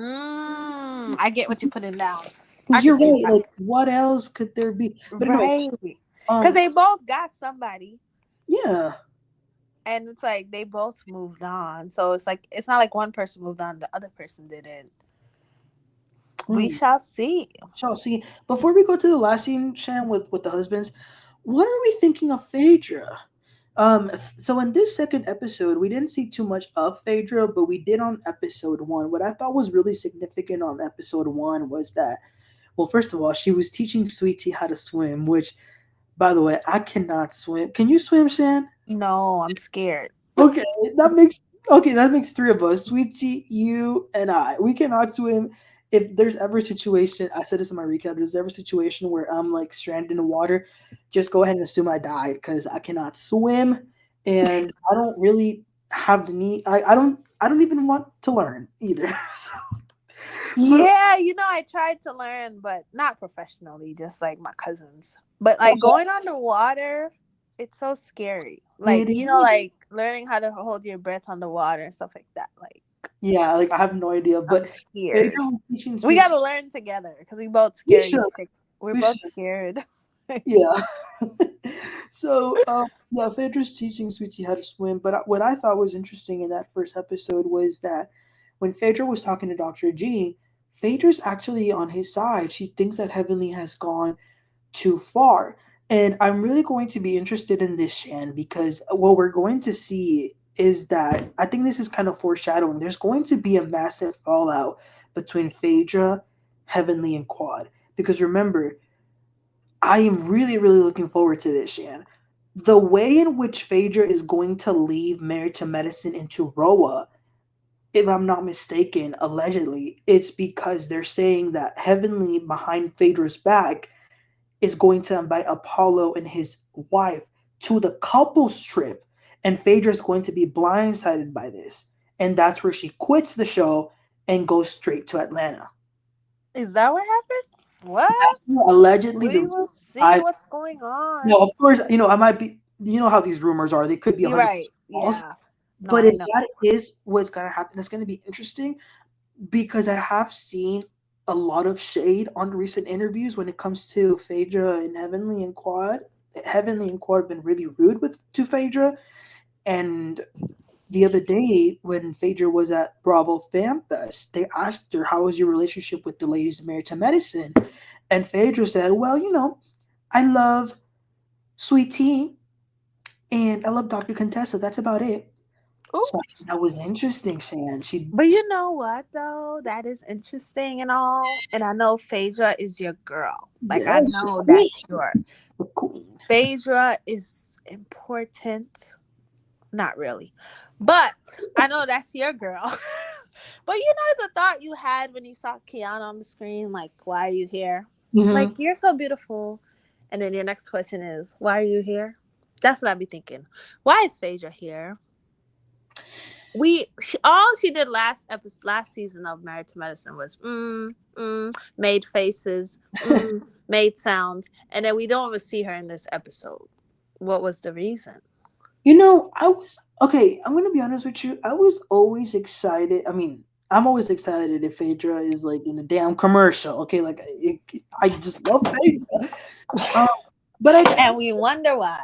I get what you're putting down. I because you're can see right. that. Like, what else could there be? But anyway, Right. Because um, they both got somebody. yeah. And it's like they both moved on. So it's like it's not like one person moved on, the other person didn't. We Hmm. shall see. Shall see. Before we go to the last scene, Shan, with the husbands, what are we thinking of Phaedra? So in this second episode, we didn't see too much of Phaedra, but we did on episode one. What I thought was really significant on episode one was that, well, first of all, she was teaching Sweetie how to swim, which, by the way, I cannot swim. Can you swim, Shan? No, I'm scared. Okay, that makes that makes three of us. Sweetie, you, and I. We cannot swim. If there's ever a situation, I said this in my recap. If there's ever a situation where I'm like stranded in the water, just go ahead and assume I died because I cannot swim, and I don't really have the need. I don't even want to learn either. So, but Yeah, I tried to learn, but not professionally, just like my cousins. But like going underwater, it's so scary. Like, it is. like learning how to hold your breath underwater and stuff like that. Like, Yeah, like I have no idea, I'm but Phaedra scared. was teaching We Sweetie. gotta learn together because we both We scary. should. We're We both should. scared. Yeah. So, yeah, Phaedra's teaching Sweetie how to swim. But what I thought was interesting in that first episode was that when Phaedra was talking to Dr. G, Phaedra's actually on his side. She thinks that Heavenly has gone too far. And I'm really going to be interested in this, Shan, because what we're going to see is that I think this is kind of foreshadowing. There's going to be a massive fallout between Phaedra, Heavenly, and Quad. Because remember, I am really, really looking forward to this, Shan. The way in which Phaedra is going to leave Married to Medicine into Roa, if I'm not mistaken, allegedly, it's because they're saying that Heavenly behind Phaedra's back is going to invite Apollo and his wife to the couples trip, and Phaedra's going to be blindsided by this. And that's where she quits the show and goes straight to Atlanta. Is that what happened? What? That's allegedly We the will see I what's going no, on. of course, I might be. You know how these rumors are; they could be You're 100% right. false. Yeah. No, But I if know. that is what's gonna happen, that's gonna be interesting because I have seen a lot of shade on recent interviews when it comes to Phaedra and Heavenly and Quad. Heavenly and Quad have been really rude with to Phaedra, and the other day when Phaedra was at Bravo Fan Fest, they asked her how was your relationship with the ladies married to medicine, and Phaedra said, "Well, I love Sweet Tea and I love Dr. Contessa. That's about it." Ooh. So that was interesting, Shan. She, But you know what though? That is interesting and all. And I know Phaedra is your girl. Like I yes, the know queen, that's your the queen. Phaedra is important. Not really. But I know that's your girl. But the thought you had when you saw Kiana on the screen, like, why are you here? Hmm. Like, you're so beautiful. And then your next question is, why are you here? That's what I'd be thinking. Why is Phaedra here? All she did last season of Married to Medicine was made faces, made sounds, and then we don't even see her in this episode. What was the reason? I was okay. I'm gonna be honest with you. I was always excited. I mean, I'm always excited if Phaedra is like in a damn commercial. Okay, like I just love Phaedra. Um, but I And we wonder why.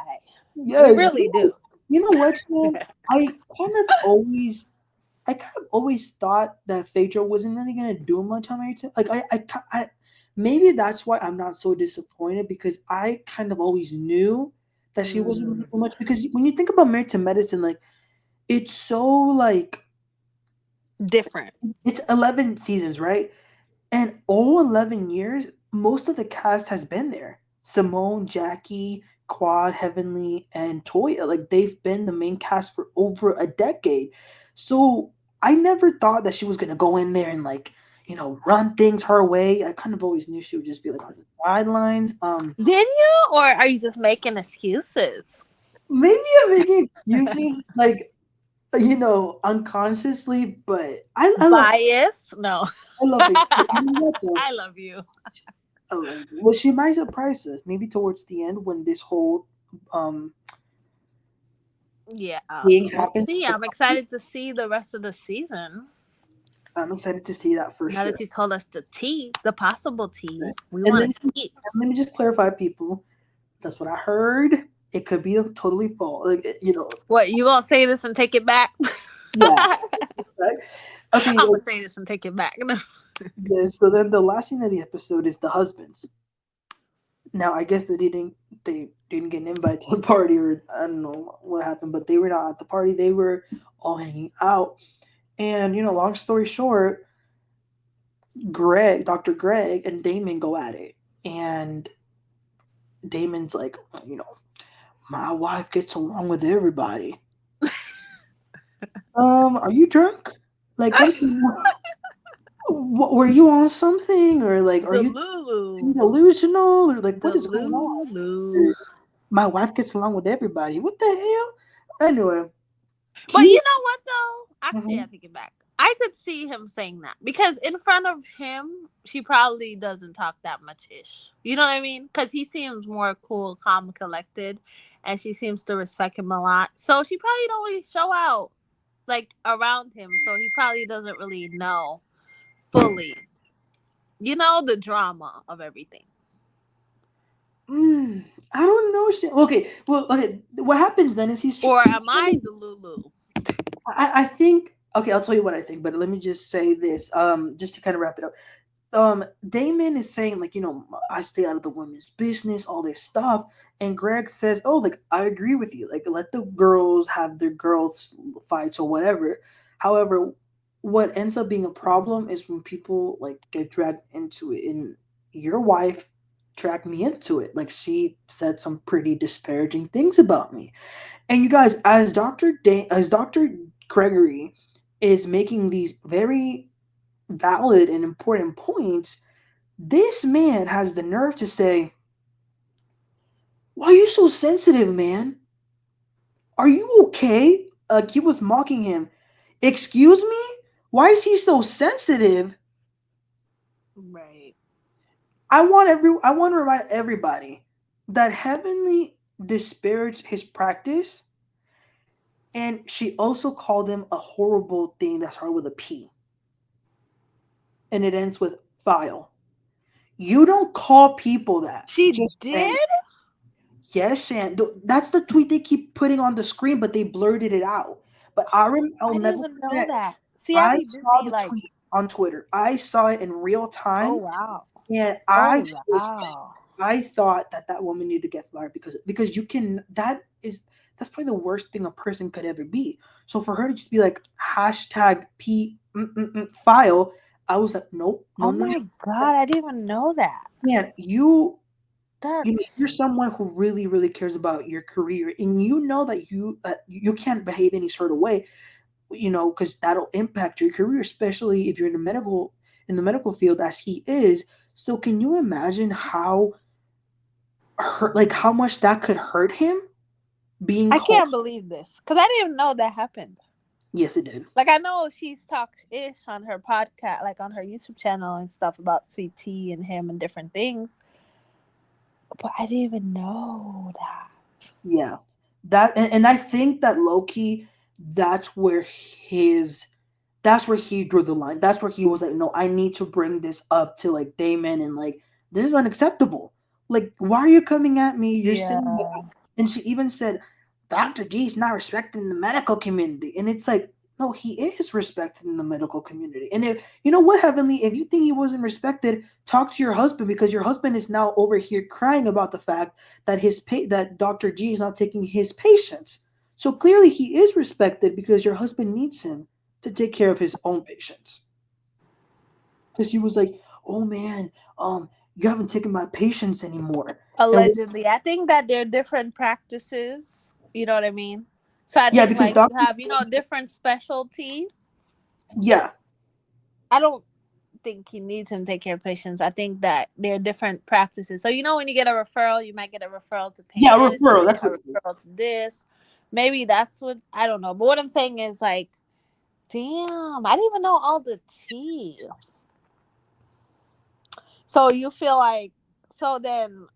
We yes, really do. you know what, man? I kind of always I kind of always thought that Phaedra wasn't really gonna do much on Married to like maybe that's why I'm not so disappointed because I kind of always knew that she wasn't gonna Mm, do much because when you think about Married to Medicine, like it's so like different. it's 11 seasons, right? And all 11 years, most of the cast has been there. Simone, Jackie, Quad, Heavenly, and Toya. Like they've been the main cast for over a decade. So I never thought that she was gonna go in there and like, run things her way. I kind of always knew she would just be like on the sidelines. Did you, or are you just making excuses? Maybe I'm making excuses like unconsciously, but I love Bias? No. I love it. You know what though? I love you. Allegedly. Well, she might surprise us. Maybe towards the end when this whole um Yeah. thing We'll happens. see. I'm excited to see the rest of the season. I'm excited to see that for Now sure. that you told us the tea, the possible tea, Right? we And want then to see it. let me just clarify, people. That's what I heard. It could be a totally false. Like What, you gonna say this and take it back? yeah. I'm Right? Okay. gonna say this and take it back. Yes. So then the last scene of the episode is the husbands. Now I guess they didn't. They didn't get an invite to the party, or I don't know what happened, but they were not at the party. They were all hanging out. And long story short, Dr. Greg, and Damon go at it, and Damon's like, my wife gets along with everybody. Are you drunk? Like, what's were you on something, or like, are The you Lulu. delusional, or like, what The is going on? Lulu. My wife gets along with everybody. What the hell? Anyway, But you he. know what though? Actually, I Mhm. take it back. I could see him saying that because in front of him, she probably doesn't talk that much ish. You know what I mean? Because he seems more cool, calm, and collected, and she seems to respect him a lot. So she probably don't really show out like around him. So he probably doesn't really know fully, the drama of everything. I don't know. Okay, well, okay. What happens then is Or he's am I trying. the Lulu? I think. Okay, I'll tell you what I think, but let me just say this. Just to kind of wrap it up. Damon is saying, like, I stay out of the women's business, all this stuff, and Greg says, oh, like, I agree with you, like, let the girls have their girls fights or whatever. However, what ends up being a problem is when people like get dragged into it, and your wife dragged me into it. Like, she said some pretty disparaging things about me. And you guys, as Dr. Gregory is making these very valid and important points, this man has the nerve to say, why are you so sensitive, man? Are you okay? Like, he was mocking him. Excuse me? Why is he so sensitive? Right. I want to remind everybody that Heavenly disparaged his practice, and she also called him a horrible thing that started with a P, and it ends with file. You don't call people that She just did? randomly. Yes, Shan. That's the tweet they keep putting on the screen, but they blurted it out. But I'll I didn't never even know forget. that. See, I I be saw busy the like, tweet on Twitter. I saw it in real oh time, wow. and Oh I was wow. I thought that woman needed to get fired, because you can that's probably the worst thing a person could ever be. So for her to just be like hashtag file, I was like, nope, no, Oh no, no. my god, I didn't even know that. Man, you're That's someone who really really cares about your career, and you know that you can't behave any sort of way, because that'll impact your career, especially if you're in the medical field as he is. So can you imagine how much that could hurt him, being I called? can't believe this because I didn't even know that happened. Yes, it did. Like I know she's talked ish on her podcast, like on her YouTube channel and stuff about Sweet Tea and him and different things, but I didn't even know that. Yeah, and I think that Loki, that's where his that's where he drew the line. That's where he was like, no, I need to bring this up to like Damon, and like, this is unacceptable. Like, why are you coming at me? You're saying that, Yeah, and she even said, Dr. G's not respecting the medical community. And it's like, no, he is respected in the medical community. And if you know what, Heavenly, if you think he wasn't respected, talk to your husband, because your husband is now over here crying about the fact that that Dr. G is not taking his patients. So clearly he is respected, because your husband needs him to take care of his own patients. Because he was like, "Oh man, you haven't taken my patients anymore." And allegedly. I think that there are different practices. You know what I mean? So I yeah, think because like you Doctor, have different specialty. yeah, I don't think he needs him to take care of patients. I think that there are different practices. So when you get a referral, you might get a referral to pain yeah, referral. management, That's a what it is. referral to this. Maybe that's what I don't know. But what I'm saying is like, damn, I didn't even know all the tea. So you feel like so then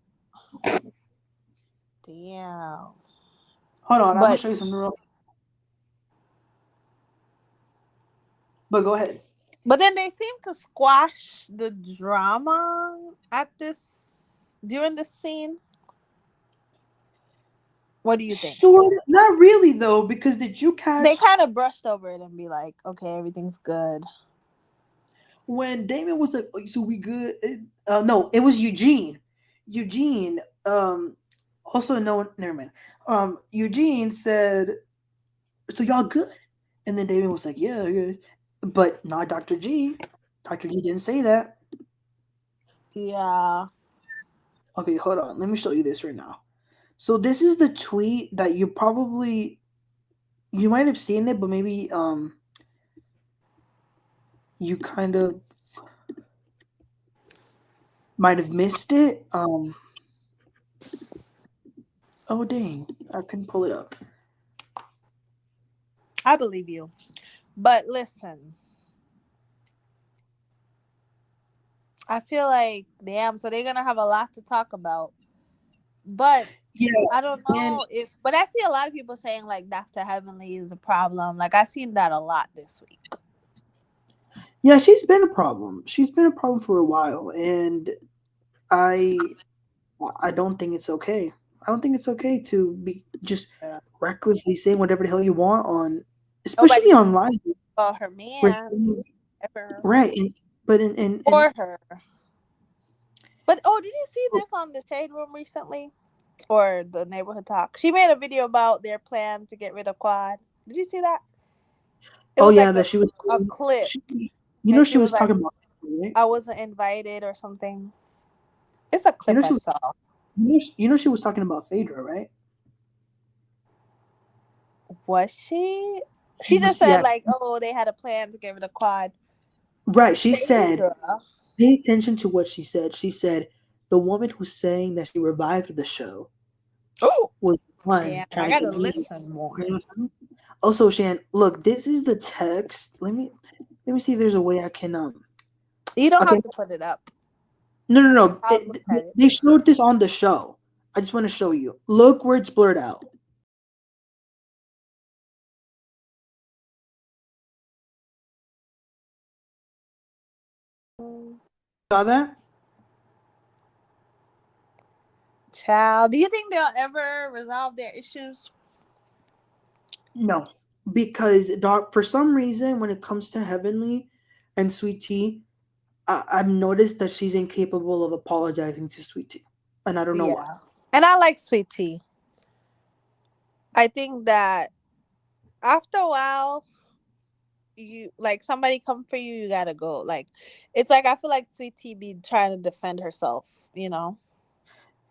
damn. Hold on, I'm gonna But show you something real. But go ahead. then they seem to squash the drama at this during this scene. What do you think? Sort of, not really though, because did you They catch kind of brushed over it and be like, okay, everything's good. when Damon was like, "Oh, so we good?" No, it was Eugene. Eugene, Also, no one. Never mind. Eugene said, "So y'all good?" And then David was like, "Yeah, good," but not Doctor G. Doctor G didn't say that. Yeah, Okay, hold on. Let me show you this right now. So this is the tweet that you might have seen it, but maybe you kind of might have missed it. Oh dang, I couldn't pull it up. I believe you. But listen, I feel like damn. So they're gonna have a lot to talk about. But Yeah, I don't and know if. But I see a lot of people saying like Dr. Heavenly is a problem. Like I seen that a lot this week. yeah, she's been a problem. She's been a problem for a while, and I I don't think it's okay. I don't think it's okay to be just Yeah. recklessly saying whatever the hell you want on, especially Nobody says online, about her where man things, ever right. And but in or her. But oh, did you see this on the Shade Room recently? Or the neighborhood talk? She made a video about their plan to get rid of Quad. Did you see that? It oh was yeah, like that she was a clip, she, and she she was was like, talking about, right? "I wasn't invited" or something. It's a You clip know I she saw. you know she was talking about Phaedra, right? Was she? She She just was, said yeah, like, "Oh, they had a plan to get rid of Quad." right. She said, Phaedra. pay attention to what she said. She said the woman who's saying that she revived the show Oh, was the one damn! trying I to get gotta me. listen more. Mhm. Also, Shan, look, this is the text. Let me see if there's a way I can You don't okay. have to put it up. No, no, no. I'll look at it. They showed this on the show. I just want to show you. Look where it's blurred out. Saw that? Child, do you think they'll ever resolve their issues? No, because doc, for some reason, when it comes to Heavenly and Sweet Tea, I've noticed that she's incapable of apologizing to Sweet Tea, and I don't know why. Yeah. And I like Sweet Tea. I think that after a while, you like somebody come for you, you gotta go. Like, it's like I feel like Sweet Tea be trying to defend herself. You know?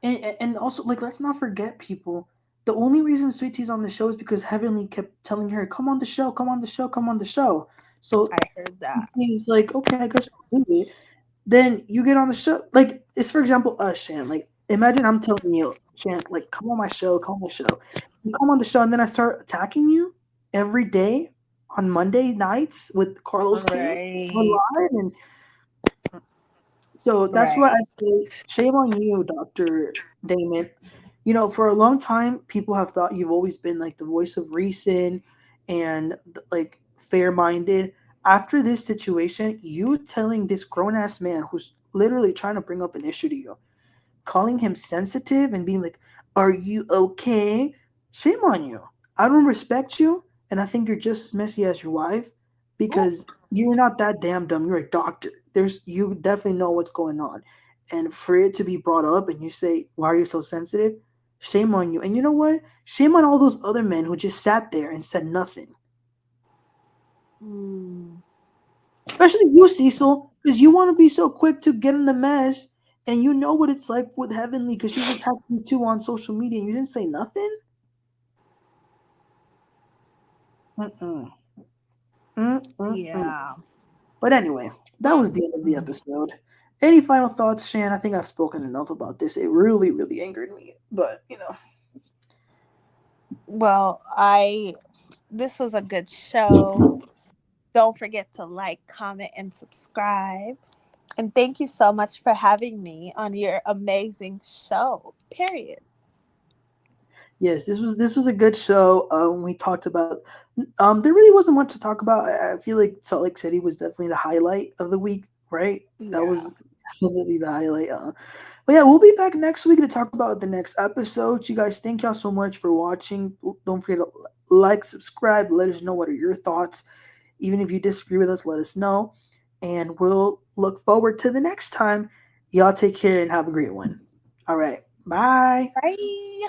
And also, like, let's not forget, people. The only reason Sweet Tea's on the show is because Heavenly kept telling her, "Come on the show, come on the show, come on the show." So I heard that. he's like, "Okay, I guess I'll do it." Then you get on the show. Like, it's for example, us, Shan. Like, imagine I'm telling you, Shan, like, come on my show, come on the show. You come on the show, and then I start attacking you every day on Monday nights with Carlos King Right. online, and so that's why I Right. say, shame on you, Doctor Damon. You know, for a long time, people have thought you've always been like the voice of reason and like fair-minded. After this situation, you telling this grown-ass man who's literally trying to bring up an issue to you, calling him sensitive and being like, "Are you okay?" Shame on you. I don't respect you, and I think you're just as messy as your wife Ooh. because you're not that damn dumb. You're a doctor. There's you definitely know what's going on, and for it to be brought up and you say, "Why are you so sensitive?" Shame on you. And you know what? Shame on all those other men who just sat there and said nothing. Mm. Especially you, Cecil, because you want to be so quick to get in the mess, and you know what it's like with Heavenly because she's attacked you too on social media, and you didn't say nothing. Mm-mm. Mm-mm-mm. Yeah. But anyway, that was the end of the Mm-mm. episode. Any final thoughts, Shan? I think I've spoken enough about this. It really, really angered me. But Well, I this was a good show. Don't forget to like, comment, and subscribe. And thank you so much for having me on your amazing show. Period. yes, this was a good show. We talked about. There really wasn't much to talk about. I feel like Salt Lake City was definitely the highlight of the week, right? That Yeah. was definitely the highlight. But yeah, we'll be back next week to talk about the next episode. You guys, thank y'all so much for watching. Don't forget to like, subscribe, let us know what are your thoughts. Even if you disagree with us, let us know. And we'll look forward to the next time. Y'all take care and have a great one. All right. Bye. Bye.